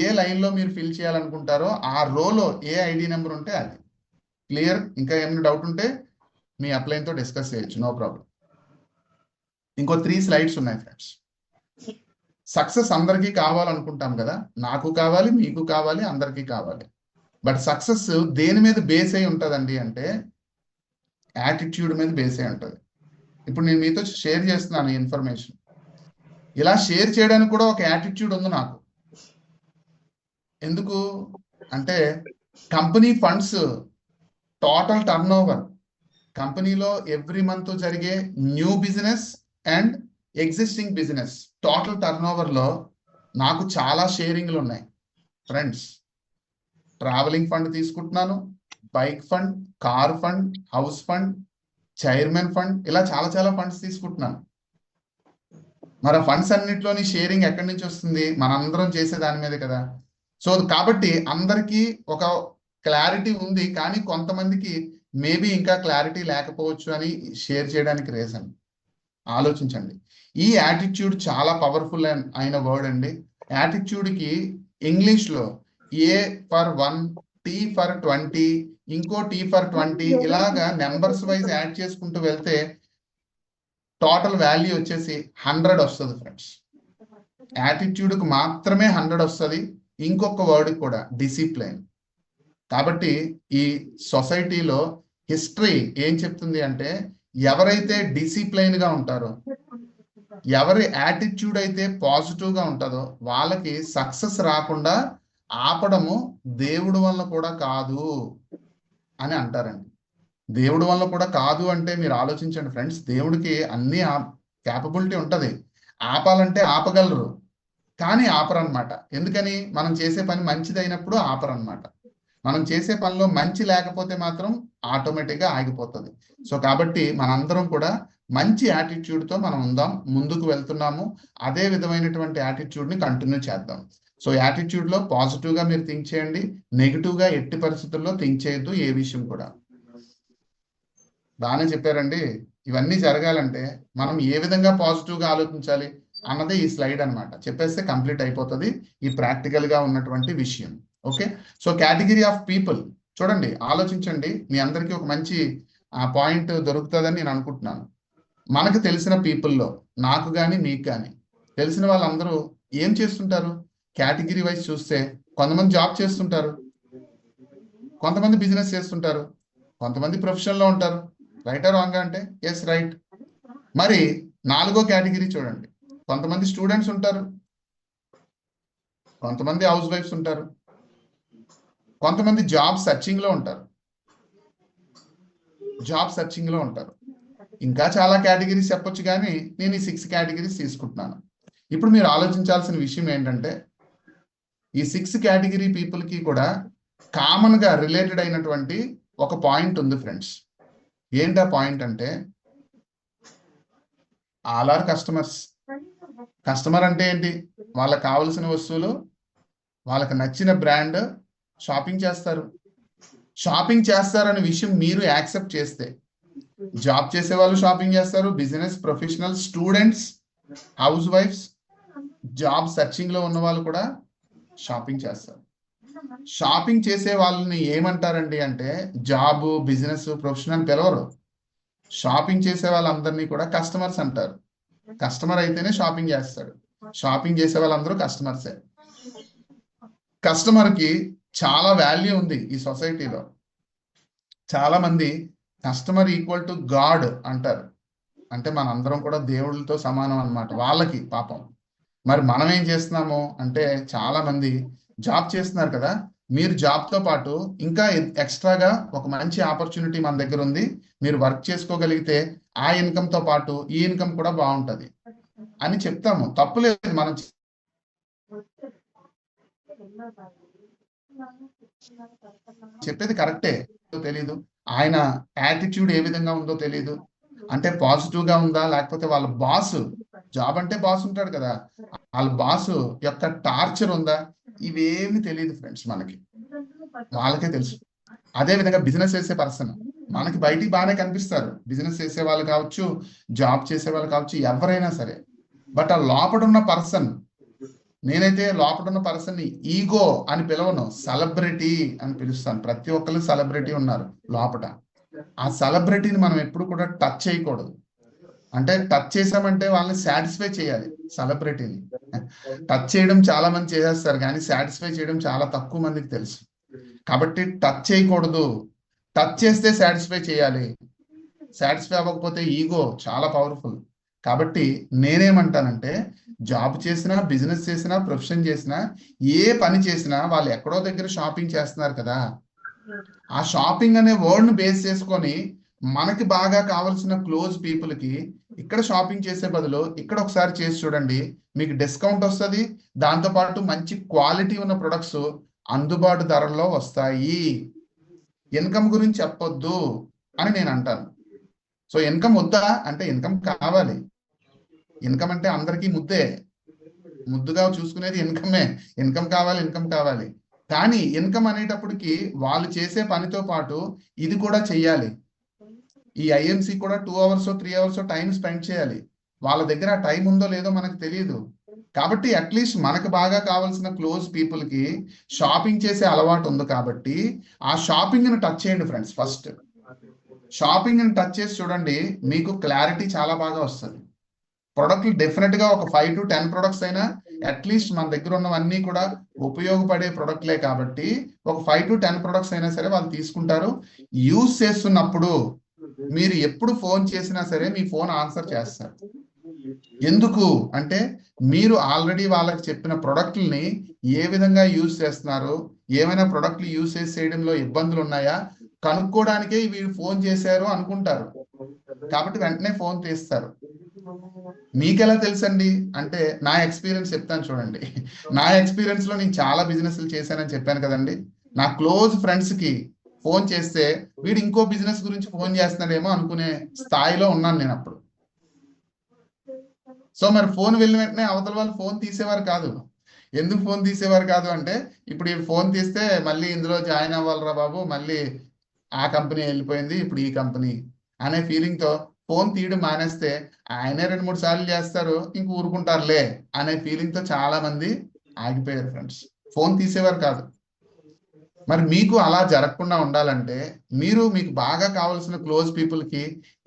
ఏ లైన్లో మీరు ఫిల్ చేయాలనుకుంటారో ఆ రోలో ఏ ఐడి నెంబర్ ఉంటే అది. క్లియర్? ఇంకా ఏమైనా డౌట్ ఉంటే మీ అప్లైన్తో డిస్కస్ చేయొచ్చు, నో ప్రాబ్లం. ఇంకో 3 స్లైడ్స్ ఉన్నాయి ఫ్రెండ్స్. సక్సెస్ అందరికీ కావాలనుకుంటాం కదా, నాకు కావాలి, మీకు కావాలి, అందరికీ కావాలి. బట్ సక్సెస్ దేని మీద బేస్ అయి ఉంటుందండి అంటే యాటిట్యూడ్ మీద బేస్ అయి ఉంటుంది. ఇప్పుడు నేను మీతో షేర్ చేస్తున్నాను ఇన్ఫర్మేషన్. ఇలా షేర్ చేయడానికి కూడా ఒక యాటిట్యూడ్ ఉంది నాకు. ఎందుకు అంటే company funds total turn over, కంపెనీలో ఎవ్రీ మంత్ జరిగే new business and existing business total turn ఓవర్లో నాకు చాలా షేరింగ్లు ఉన్నాయి ఫ్రెండ్స్. ట్రావెలింగ్ ఫండ్ తీసుకుంటున్నాను, bike fund, car fund, house fund, chairman fund, ఇలా చాలా చాలా ఫండ్స్ తీసుకుంటున్నాను. మరి ఆ ఫండ్స్ అన్నింటిలోని షేరింగ్ ఎక్కడి నుంచి వస్తుంది? మనందరం చేసే దాని మీద కదా. సో కాబట్టి అందరికీ ఒక క్లారిటీ ఉంది, కానీ కొంతమందికి మేబీ ఇంకా క్లారిటీ లేకపోవచ్చు అని షేర్ చేయడానికి రీజన్. ఆలోచించండి. ఈ యాటిట్యూడ్ చాలా పవర్ఫుల్ అయిన వర్డ్ అండి. యాటిట్యూడ్కి ఇంగ్లీష్లో ఏ ఫర్ 1, టీ ఫర్ 20, ఇంకో టీ ఫర్ 20, ఇలాగా నెంబర్స్ వైజ్ యాడ్ చేసుకుంటూ వెళ్తే టోటల్ వాల్యూ వచ్చేసి 100 వస్తుంది ఫ్రెండ్స్. యాటిట్యూడ్కి మాత్రమే 100 వస్తుంది. ఇంకొక వర్డ్ కూడా డిసిప్లైన్. కాబట్టి ఈ సొసైటీలో హిస్టరీ ఏం చెప్తుంది అంటే ఎవరైతే డిసిప్లైన్గా ఉంటారో, ఎవరి యాటిట్యూడ్ అయితే పాజిటివ్గా ఉంటుందో వాళ్ళకి సక్సెస్ రాకుండా ఆపడము దేవుడి వల్ల కూడా కాదు అని అంటారండి. దేవుడి వల్ల కూడా కాదు అంటే మీరు ఆలోచించండి ఫ్రెండ్స్, దేవుడికి అన్ని క్యాపబిలిటీ ఉంటుంది. ఆపాలంటే ఆపగలరు, కానీ ఆపరనమాట. ఎందుకని? మనం చేసే పని మంచిది అయినప్పుడు ఆపరనమాట. మనం చేసే పనిలో మంచి లేకపోతే మాత్రం ఆటోమేటిక్గా ఆగిపోతుంది. సో కాబట్టి మనందరం కూడా మంచి యాటిట్యూడ్తో మనం ఉందాం, ముందుకు వెళ్తున్నాము. అదే విధమైనటువంటి యాటిట్యూడ్ని కంటిన్యూ చేద్దాం. సో యాటిట్యూడ్లో పాజిటివ్గా మీరు థింక్ చేయండి, నెగిటివ్గా ఎట్టి పరిస్థితుల్లో థింక్ చేయొద్దు ఏ విషయం కూడా. బాగానే చెప్పారండి. ఇవన్నీ జరగాలంటే మనం ఏ విధంగా పాజిటివ్గా ఆలోచించాలి అన్నదే ఈ స్లైడ్ అనమాట. చెప్పేస్తే కంప్లీట్ అయిపోతుంది ఈ ప్రాక్టికల్గా ఉన్నటువంటి విషయం. Okay, so category of people చూడండి, ఆలోచించండి. మీ అందరికీ ఒక మంచి పాయింట్ దొరుకుతుందని నేను అనుకుంటున్నాను. మనకు తెలిసిన పీపుల్లో నాకు కానీ మీకు కానీ తెలిసిన వాళ్ళందరూ ఏం చేస్తుంటారు? కేటగిరీ వైజ్ చూస్తే కొంతమంది జాబ్ చేస్తుంటారు, కొంతమంది బిజినెస్ చేస్తుంటారు, కొంతమంది ప్రొఫెషన్లో ఉంటారు. రైటా రాంగా అంటే ఎస్ రైట్. మరి 4వ కేటగిరీ చూడండి, కొంతమంది స్టూడెంట్స్ ఉంటారు, కొంతమంది హౌస్ వైఫ్స్ ఉంటారు, కొంతమంది జాబ్ సర్చింగ్ లో ఉంటారు. ఇంకా చాలా కేటగిరీస్ చెప్పొచ్చు, కానీ నేను ఈ 6 కేటగిరీస్ తీసుకుంటున్నాను. ఇప్పుడు మీరు ఆలోచించాల్సిన విషయం ఏంటంటే, ఈ 6 కేటగిరీ పీపుల్కి కూడా కామన్ గా రిలేటెడ్ అయినటువంటి ఒక పాయింట్ ఉంది ఫ్రెండ్స్. ఏంటా పాయింట్ అంటే, ఆల్ ఆర్ కస్టమర్స్. కస్టమర్ అంటే ఏంటి? వాళ్ళకి కావలసిన వస్తువులు, వాళ్ళకి నచ్చిన బ్రాండ్ షాపింగ్ చేస్తారనే విషయం మీరు యాక్సెప్ట్ చేస్తే, జాబ్ చేసే వాళ్ళు షాపింగ్ చేస్తారు, business professional, students, house wives, job searching లో ఉన్న వాళ్ళు కూడా షాపింగ్ చేస్తారు. షాపింగ్ చేసే వాళ్ళని ఏమంటారండి అంటే, జాబ్, బిజినెస్, ప్రొఫెషనల్ పిలవరు. షాపింగ్ చేసే వాళ్ళందరినీ కూడా కస్టమర్స్ అంటారు. కస్టమర్ అయితేనే షాపింగ్ చేస్తాడు. షాపింగ్ చేసే వాళ్ళందరూ కస్టమర్సే. కస్టమర్ కి చాలా వాల్యూ ఉంది ఈ సొసైటీలో. చాలా మంది కస్టమర్ ఈక్వల్ టు గాడ్ అంటారు. అంటే మనందరం కూడా దేవుళ్ళతో సమానం అన్నమాట వాళ్ళకి, పాపం. మరి మనం ఏం చేస్తున్నాము అంటే, చాలా మంది జాబ్ చేస్తున్నారు కదా, మీరు జాబ్తో పాటు ఇంకా ఎక్స్ట్రాగా ఒక మంచి ఆపర్చునిటీ మన దగ్గర ఉంది, మీరు వర్క్ చేసుకోగలిగితే ఆ ఇన్కమ్తో పాటు ఈ ఇన్కమ్ కూడా బాగుంటుంది అని చెప్తాము. తప్పులేదు, మనం చెప్పేది కరెక్టే. తెలీదు ఆయన యాటిట్యూడ్ ఏ విధంగా ఉందో తెలీదు. అంటే పాజిటివ్ గా ఉందా, లేకపోతే వాళ్ళ బాస్, జాబ్ అంటే బాస్ ఉంటాడు కదా, వాళ్ళ బాస్ యొక్క టార్చర్ ఉందా, ఇవేమి తెలియదు ఫ్రెండ్స్. మనకి వాళ్ళకే తెలుసు. అదే విధంగా బిజినెస్ చేసే పర్సన్ మనకి బయటికి బాగానే కనిపిస్తారు. బిజినెస్ చేసే వాళ్ళు కావచ్చు, జాబ్ చేసే వాళ్ళు కావచ్చు, ఎవరైనా సరే. బట్ ఆ లోపల ఉన్న పర్సన్, నేనైతే లోపల ఉన్న పర్సన్ ని ఈగో అని పిలవను, సెలబ్రిటీ అని పిలుస్తాను. ప్రతి ఒక్కరు సెలబ్రిటీ ఉన్నారు లోపల. ఆ సెలబ్రిటీని మనం ఎప్పుడు కూడా టచ్ చేయకూడదు. అంటే టచ్ చేసామంటే వాళ్ళని సాటిస్ఫై చేయాలి. సెలబ్రిటీని టచ్ చేయడం చాలా మంది చేసేస్తారు, కానీ సాటిస్ఫై చేయడం చాలా తక్కువ మందికి తెలుసు. కాబట్టి టచ్ చేయకూడదు. టచ్ చేస్తే సాటిస్ఫై చేయాలి. సాటిస్ఫై అవ్వకపోతే ఈగో చాలా పవర్ఫుల్. కాబట్టి నేనేమంటానంటే, జాబ్ చేసినా, బిజినెస్ చేసినా, ప్రొఫెషన్ చేసినా, ఏ పని చేసినా వాళ్ళు ఎక్కడో దగ్గర షాపింగ్ చేస్తున్నారు కదా, ఆ షాపింగ్ అనే వర్డ్ని బేస్ చేసుకొని మనకి బాగా కావాల్సిన క్లోజ్ పీపుల్కి ఇక్కడ షాపింగ్ చేసే బదులు ఇక్కడ ఒకసారి చేసి చూడండి, మీకు డిస్కౌంట్ వస్తుంది. దాంతోపాటు మంచి క్వాలిటీ ఉన్న ప్రొడక్ట్స్ అందుబాటు ధరల్లో వస్తాయి. ఇన్కమ్ గురించి చెప్పొద్దు అని నేను అంటాను. సో ఇన్కమ్ వద్దా అంటే, ఇన్కమ్ కావాలి. ఇన్కమ్ అంటే అందరికీ ముద్దే, ముద్దుగా చూసుకునేది ఇన్కమే. ఇన్కమ్ కావాలి. కానీ ఇన్కమ్ అనేటప్పటికి వాళ్ళు చేసే పనితో పాటు ఇది కూడా చెయ్యాలి. ఈ ఐఎంసీ కూడా 2 hours 3 hours టైం స్పెండ్ చేయాలి. వాళ్ళ దగ్గర టైం ఉందో లేదో మనకు తెలియదు. కాబట్టి అట్లీస్ట్ మనకు బాగా కావాల్సిన క్లోజ్ పీపుల్కి షాపింగ్ చేసే అలవాటు ఉంది కాబట్టి ఆ షాపింగ్ని టచ్ చేయండి ఫ్రెండ్స్. ఫస్ట్ షాపింగ్ని టచ్ చేసి చూడండి, మీకు క్లారిటీ చాలా బాగా వస్తుంది. ప్రొడక్ట్లు డెఫినెట్గా ఒక 5 to 10 ప్రొడక్ట్స్ అయినా అట్లీస్ట్ మన దగ్గర ఉన్నవన్నీ కూడా ఉపయోగపడే ప్రొడక్ట్లే కాబట్టి ఒక 5 to 10 ప్రొడక్ట్స్ అయినా సరే వాళ్ళు తీసుకుంటారు. యూజ్ చేస్తున్నప్పుడు మీరు ఎప్పుడు ఫోన్ చేసినా సరే మీ ఫోన్ ఆన్సర్ చేస్తారు. ఎందుకు అంటే, మీరు ఆల్రెడీ వాళ్ళకి చెప్పిన ప్రొడక్ట్లని ఏ విధంగా యూజ్ చేస్తున్నారు, ఏమైనా ప్రొడక్ట్లు యూజ్ చేయడంలో ఇబ్బందులు ఉన్నాయా కనుక్కోవడానికే వీళ్ళు ఫోన్ చేశారు అనుకుంటారు. కాబట్టి వెంటనే ఫోన్ తీస్తారు. మీకెలా తెలుసండి అంటే, నా ఎక్స్పీరియన్స్ చెప్తాను చూడండి. నా ఎక్స్పీరియన్స్ లో నేను చాలా బిజినెస్లు చేశానని చెప్పాను కదండి. నా క్లోజ్ ఫ్రెండ్స్ కి ఫోన్ చేస్తే వీడు ఇంకో బిజినెస్ గురించి ఫోన్ చేస్తున్నాడేమో అనుకునే స్థాయిలో ఉన్నాను నేను అప్పుడు. సో మరి ఫోన్ వెళ్ళిన వెంటనే అవతల వాళ్ళు ఫోన్ తీసేవారు కాదు. ఎందుకు ఫోన్ తీసేవారు కాదు అంటే, ఇప్పుడు ఈ ఫోన్ తీస్తే మళ్ళీ ఇందులో జాయిన్ అవ్వాలరా బాబు, మళ్ళీ ఆ కంపెనీ వెళ్ళిపోయింది, ఇప్పుడు ఈ కంపెనీ అనే ఫీలింగ్తో ఫోన్ తీయడం మానేస్తే ఆయనే 2-3 సార్లు చేస్తారు, ఇంక ఊరుకుంటారులే అనే ఫీలింగ్తో చాలా మంది ఆగిపోయారు ఫ్రెండ్స్. ఫోన్ తీసేవారు కాదు. మరి మీకు అలా జరగకుండా ఉండాలంటే, మీరు మీకు బాగా కావాల్సిన క్లోజ్ పీపుల్కి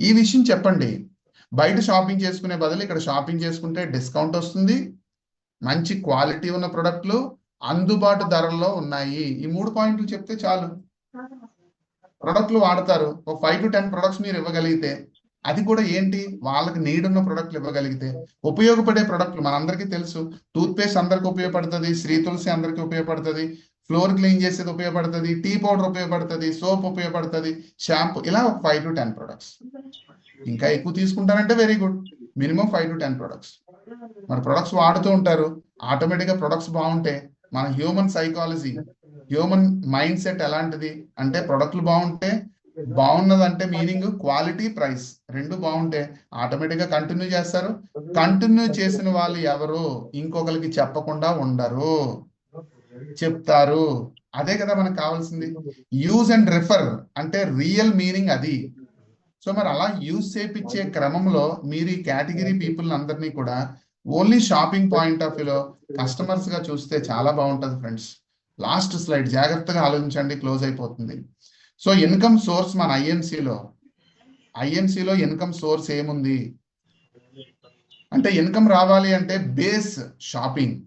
ఈ విషయం చెప్పండి. బయట షాపింగ్ చేసుకునే బదులు ఇక్కడ షాపింగ్ చేసుకుంటే డిస్కౌంట్ వస్తుంది, మంచి క్వాలిటీ ఉన్న ప్రొడక్ట్లు అందుబాటు ధరల్లో ఉన్నాయి. ఈ 3 పాయింట్లు చెప్తే చాలు. ప్రొడక్ట్లు వాడతారు, ఒక 5 to 10 ప్రొడక్ట్స్ మీరు ఇవ్వగలిగితే, అది కూడా ఏంటి వాళ్ళకి నీడ్ ఉన్న ప్రొడక్ట్లు ఇవ్వగలిగితే, ఉపయోగపడే ప్రొడక్ట్లు మనందరికీ తెలుసు. టూత్ పేస్ట్ అందరికి ఉపయోగపడుతుంది, శ్రీ తులసి అందరికి ఉపయోగపడుతుంది, ఫ్లోర్ క్లీన్ చేసేది ఉపయోగపడుతుంది, టీ పౌడర్ ఉపయోగపడుతుంది, సోప్ ఉపయోగపడుతుంది, షాంపూ, ఇలా ఒక 5 to 10 ప్రొడక్ట్స్. ఇంకా ఎక్కువ తీసుకుంటారంటే very good, minimum 5 to 10 products. మరి ప్రొడక్ట్స్ వాడుతూ ఉంటారు, ఆటోమేటిక్గా ప్రొడక్ట్స్ బాగుంటే మన human psychology, human mind set ఎలాంటిది అంటే ప్రొడక్ట్లు బాగుంటే, బాగున్నదంటే మీనింగ్ క్వాలిటీ ప్రైస్ రెండు బాగుంటే ఆటోమేటిక్గా కంటిన్యూ చేస్తారు. కంటిన్యూ చేసిన వాళ్ళు ఎవరు ఇంకొకరికి చెప్పకుండా ఉండరు, చెప్తారు. అదే కదా మనకు కావాల్సింది. యూజ్ అండ్ రిఫర్ అంటే రియల్ మీనింగ్ అది. సో మరి అలా యూజ్ చేపించే క్రమంలో మీరు ఈ కేటగిరీ పీపుల్ అందరినీ కూడా ఓన్లీ షాపింగ్ పాయింట్ ఆఫ్ వ్యూలో కస్టమర్స్ గా చూస్తే చాలా బాగుంటుంది ఫ్రెండ్స్. లాస్ట్ స్లైడ్ జాగ్రత్తగా ఆలోచించండి, క్లోజ్ అయిపోతుంది. సో ఇన్కమ్ సోర్స్ మన ఐఎంసీలో ఇన్కమ్ సోర్స్ ఏముంది అంటే, ఇన్కమ్ రావాలి అంటే బేస్ షాపింగ్.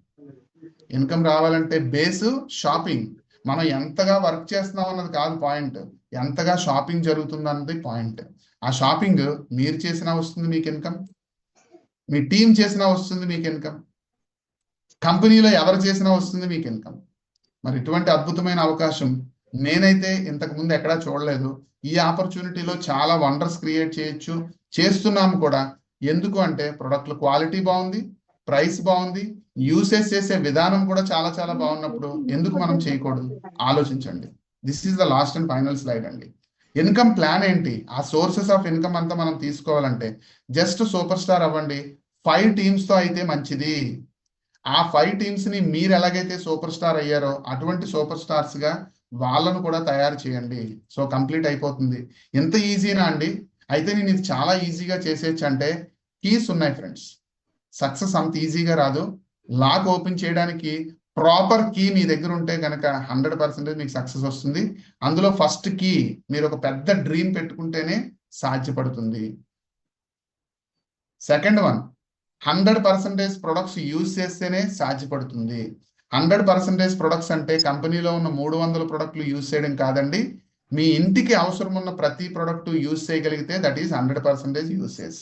ఇన్కమ్ రావాలంటే బేస్ షాపింగ్. మనం ఎంతగా వర్క్ చేస్తున్నాం అన్నది కాదు పాయింట్, ఎంతగా షాపింగ్ జరుగుతుంది అన్నది పాయింట్. ఆ షాపింగ్ మీరు చేసినా వస్తుంది మీకు ఇన్కమ్, మీ టీం చేసినా వస్తుంది మీకు ఇన్కమ్, కంపెనీలో ఎవరు చేసినా వస్తుంది మీకు ఇన్కమ్. మరి ఇటువంటి అద్భుతమైన అవకాశం నేనైతే ఇంతకు ముందు ఎక్కడా చూడలేదు. ఈ ఆపర్చునిటీలో చాలా వండర్స్ క్రియేట్ చేయొచ్చు, చేస్తున్నాము కూడా. ఎందుకు అంటే ప్రొడక్ట్ల క్వాలిటీ బాగుంది, ప్రైస్ బాగుంది, యూసేజ్ చేసే విధానం కూడా చాలా చాలా బాగున్నప్పుడు ఎందుకు మనం చేయకూడదు? ఆలోచించండి. This is the last and final slide అండి. ఇన్కమ్ ప్లాన్ ఏంటి? ఆ సోర్సెస్ ఆఫ్ ఇన్కమ్ అంతా మనం తీసుకోవాలంటే జస్ట్ సూపర్ స్టార్ అవ్వండి. 5 టీమ్స్తో అయితే మంచిది. ఆ 5 టీమ్స్ని మీరు ఎలాగైతే సూపర్ స్టార్ అయ్యారో అటువంటి సూపర్ స్టార్స్గా వాళ్ళను కూడా తయారు చేయండి. సో కంప్లీట్ అయిపోతుంది. ఎంత ఈజీనా అండి? అయితే నేను ఇది చాలా ఈజీగా చేసేయచ్చు అంటే కీస్ ఉన్నాయి ఫ్రెండ్స్. సక్సెస్ అంత ఈజీగా రాదు. లాక్ ఓపెన్ చేయడానికి ప్రాపర్ కీ మీ దగ్గర ఉంటే కనుక 100% మీకు సక్సెస్ వస్తుంది. అందులో ఫస్ట్ కీ మీరు ఒక పెద్ద డ్రీమ్ పెట్టుకుంటేనే సాధ్యపడుతుంది. సెకండ్ వన్ 100% ప్రొడక్ట్స్ యూజ్ చేస్తేనే సాధ్యపడుతుంది. 100% ప్రొడక్ట్స్ అంటే కంపెనీలో ఉన్న 300 ప్రొడక్ట్లు యూజ్ చేయడం కాదండి, మీ ఇంటికి అవసరం ఉన్న ప్రతి ప్రొడక్ట్ యూజ్ చేయగలిగితే that is 100% usage.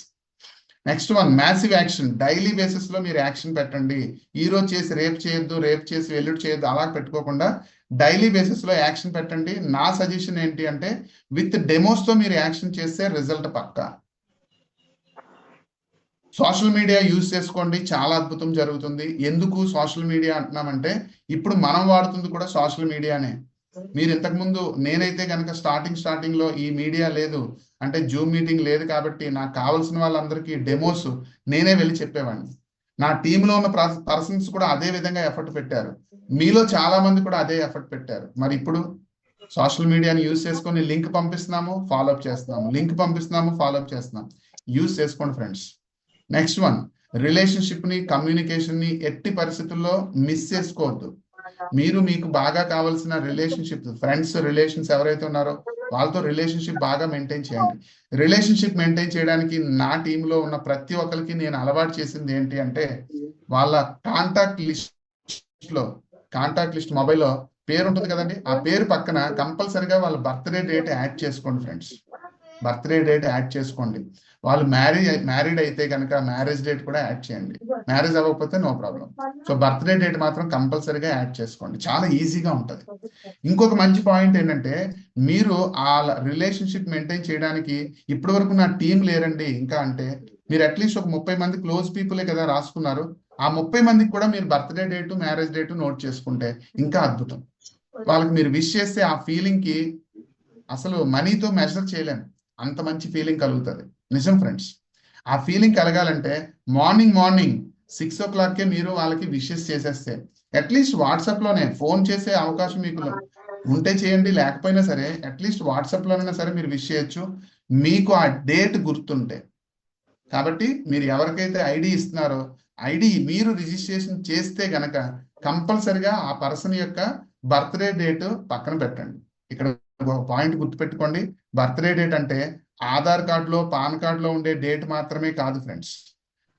Next one massive action. Daily basis లో మీరు యాక్షన్ పెట్టండి. ఈ రోజు చేసి రేపు చేయొద్దు, రేపు చేసి ఎల్లుండి చేయొద్దు, అలా పెట్టుకోకుండా డైలీ బేసిస్ లో యాక్షన్ పెట్టండి. నా సజెషన్ ఏంటి అంటే విత్ డెమోస్ తో మీరు యాక్షన్ చేస్తే రిజల్ట్ పక్కా. సోషల్ మీడియా యూజ్ చేసుకోండి, చాలా అద్భుతం జరుగుతుంది. ఎందుకు సోషల్ మీడియా అంటున్నామంటే ఇప్పుడు మనం వాడుతుంది కూడా సోషల్ మీడియానే. మీరు ఇంతకుముందు నేనైతే కనుక స్టార్టింగ్ లో ఈ మీడియా లేదు అంటే జూమ్ మీటింగ్ లేదు కాబట్టి నాకు కావాల్సిన వాళ్ళందరికీ డెమోస్ నేనే వెళ్ళి చెప్పేవాడిని. నా టీంలో ఉన్న పర్సన్స్ కూడా అదే విధంగా ఎఫర్ట్ పెట్టారు. మీలో చాలా మంది కూడా అదే ఎఫర్ట్ పెట్టారు. మరి ఇప్పుడు సోషల్ మీడియాని యూజ్ చేసుకొని లింక్ పంపిస్తున్నాము, ఫాలోఅప్ చేస్తున్నాము, లింక్ పంపిస్తున్నాము, ఫాలోఅప్ చేస్తున్నాం. యూజ్ చేసుకోండి ఫ్రెండ్స్. నెక్స్ట్ వన్ రిలేషన్షిప్ ని, కమ్యూనికేషన్ ని ఎట్టి పరిస్థితుల్లో మిస్ చేసుకోవద్దు. మీకు బాగా కావాల్సిన రిలేషన్షిప్, ఫ్రెండ్స్ రిలేషన్స్ ఎవరైతే ఉన్నారో వాళ్ళతో రిలేషన్షిప్ బాగా మెయింటైన్ చేయండి. రిలేషన్షిప్ మెయింటైన్ చేయడానికి నా టీంలో ఉన్న ప్రతి ఒక్కరికి నేను అలవాటు చేసింది ఏంటి అంటే వాళ్ళ కాంటాక్ట్ లిస్ట్ మొబైల్లో పేరు ఉంటుంది కదండి, ఆ పేరు పక్కన కంపల్సరిగా వాళ్ళ బర్త్డే డేట్ యాడ్ చేసుకోండి ఫ్రెండ్స్. బర్త్డే డేట్ యాడ్ చేసుకోండి. వాళ్ళు మ్యారీడ్ అయితే కనుక మ్యారేజ్ డేట్ కూడా యాడ్ చేయండి. మ్యారేజ్ అవ్వకపోతే no problem. So birthday date మాత్రం కంపల్సరీగా యాడ్ చేసుకోండి, చాలా ఈజీగా ఉంటుంది. ఇంకొక మంచి పాయింట్ ఏంటంటే మీరు ఆ రిలేషన్షిప్ మెయింటైన్ చేయడానికి ఇప్పటి వరకు నా టీం లేరండి ఇంకా అంటే మీరు అట్లీస్ట్ ఒక 30 మంది క్లోజ్ పీపులే కదా రాసుకున్నారు. ఆ 30 మందికి కూడా మీరు birthday date, marriage date note చేసుకుంటే ఇంకా అద్భుతం. వాళ్ళకి మీరు విష్ చేస్తే ఆ ఫీలింగ్ కి అసలు మనీతో మెజర్ చేయలేము, అంత మంచి ఫీలింగ్ కలుగుతుంది. నిజం ఫ్రెండ్స్. ఆ ఫీలింగ్ కలగాలంటే మార్నింగ్ 6 o'clock మీరు వాళ్ళకి విషెస్ చేసేస్తే అట్లీస్ట్ వాట్సాప్లోనే ఫోన్ చేసే అవకాశం మీకు ఉంటే చేయండి, లేకపోయినా సరే అట్లీస్ట్ వాట్సాప్లోనైనా సరే మీరు విష్ చేయొచ్చు, మీకు ఆ డేట్ గుర్తుంటే. కాబట్టి మీరు ఎవరికైతే ఐడి ఇస్తున్నారో ఐడి మీరు రిజిస్ట్రేషన్ చేస్తే గనక కంపల్సరిగా ఆ పర్సన్ యొక్క బర్త్డే డేట్ పక్కన పెట్టండి. ఇక్కడ ఒక పాయింట్ గుర్తుపెట్టుకోండి, బర్త్డే డేట్ అంటే ఆధార్ కార్డులో పాన్ కార్డులో ఉండే డేట్ మాత్రమే కాదు ఫ్రెండ్స్.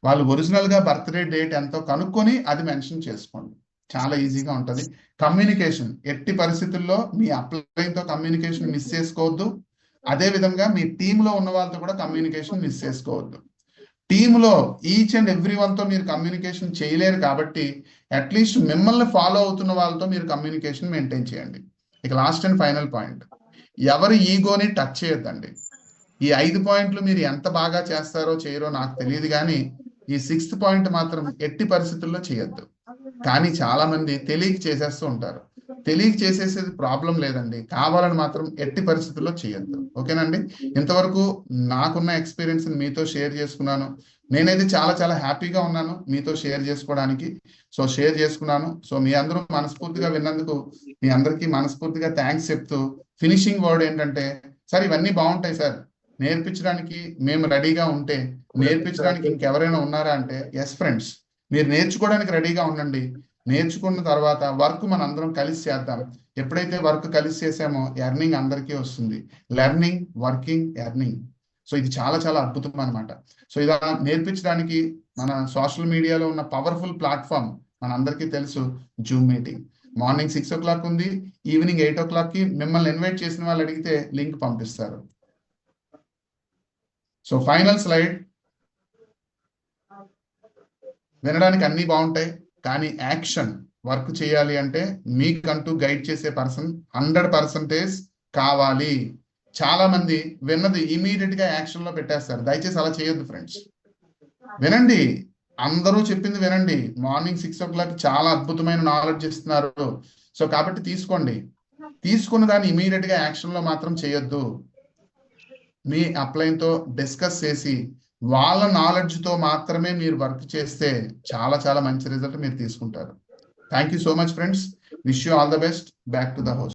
వాళ్ళు ఒరిజినల్ గా బర్త్డే డేట్ ఎంతో కనుక్కొని అది మెన్షన్ చేసుకోండి. చాలా ఈజీగా ఉంటుంది. కమ్యూనికేషన్ ఎట్టి పరిస్థితుల్లో మీ అప్లైతో కమ్యూనికేషన్ మిస్ చేసుకోవద్దు. అదే విధంగా మీ టీంలో ఉన్న వాళ్ళతో కూడా కమ్యూనికేషన్ మిస్ చేసుకోవద్దు. టీంలో ఈచ్ అండ్ ఎవ్రీ వన్ తో మీరు కమ్యూనికేషన్ చేయలేరు కాబట్టి అట్లీస్ట్ మిమ్మల్ని ఫాలో అవుతున్న వాళ్ళతో మీరు కమ్యూనికేషన్ మెయింటైన్ చేయండి. ఇక లాస్ట్ అండ్ ఫైనల్ పాయింట్, ఎవరి ఈగోని టచ్ చేయొద్దండి. ఈ 5 పాయింట్లు మీరు ఎంత బాగా చేస్తారో చేయరో నాకు తెలియదు, కానీ ఈ 6th పాయింట్ మాత్రం ఎట్టి పరిస్థితుల్లో చేయొద్దు. కానీ చాలా మంది తెలియక చేసేస్తూ ఉంటారు. తెలియక చేసేసేది ప్రాబ్లం లేదండి, కావాలని మాత్రం ఎట్టి పరిస్థితుల్లో చేయొద్దు. ఓకేనండి, ఇంతవరకు నాకున్న ఎక్స్పీరియన్స్ మీతో షేర్ చేసుకున్నాను. నేనైతే చాలా చాలా హ్యాపీగా ఉన్నాను మీతో షేర్ చేసుకోవడానికి. సో షేర్ చేసుకున్నాను. సో మీ అందరూ మనస్ఫూర్తిగా విన్నందుకు మీ అందరికీ మనస్ఫూర్తిగా థ్యాంక్స్ చెప్తూ ఫినిషింగ్ వర్డ్ ఏంటంటే, సార్ ఇవన్నీ బాగుంటాయి సార్, నేర్పించడానికి మేము రెడీగా ఉంటే నేర్పించడానికి ఇంకెవరైనా ఉన్నారా అంటే, ఎస్ ఫ్రెండ్స్, మీరు నేర్చుకోవడానికి రెడీగా ఉండండి. నేర్చుకున్న తర్వాత వర్క్ మన అందరం కలిసి చేద్దాం. ఎప్పుడైతే వర్క్ కలిసి చేసామో ఎర్నింగ్ అందరికీ వస్తుంది. Learning, working, earning. సో ఇది చాలా చాలా అద్భుతం అనమాట. సో ఇలా నేర్పించడానికి మన సోషల్ మీడియాలో ఉన్న పవర్ఫుల్ ప్లాట్ఫామ్ మన అందరికీ తెలుసు, జూమ్ మీటింగ్. మార్నింగ్ 6 o'clock ఉంది, ఈవినింగ్ 8 o'clock కి మిమ్మల్ని ఇన్వైట్ చేసిన వాళ్ళు అడిగితే లింక్ పంపిస్తారు. So final slide. వినడానికి అన్ని బాగుంటాయి, కానీ యాక్షన్ వర్క్ చేయాలి అంటే మీకంటూ గైడ్ చేసే పర్సన్ 100% కావాలి. చాలా మంది విన్నది ఇమీడియట్ గా యాక్షన్ లో పెట్టేస్తారు. దయచేసి అలా చేయొద్దు ఫ్రెండ్స్. వినండి, అందరూ చెప్పింది వినండి. మార్నింగ్ 6 o'clock చాలా అద్భుతమైన నాలెడ్జ్ ఇస్తున్నారు. సో కాబట్టి తీసుకోండి. తీసుకున్న దాన్ని ఇమీడియట్ గా యాక్షన్ లో మాత్రం చేయొద్దు. మీ అప్లైన్ తో డిస్కస్ చేసి వాళ్ళ నాలెడ్జ్ తో మాత్రమే మీరు వర్క్ చేస్తే చాలా చాలా మంచి రిజల్ట్ మీరు తీసుకుంటారు. Thank you so much friends. Wish you all the best. Back to the house.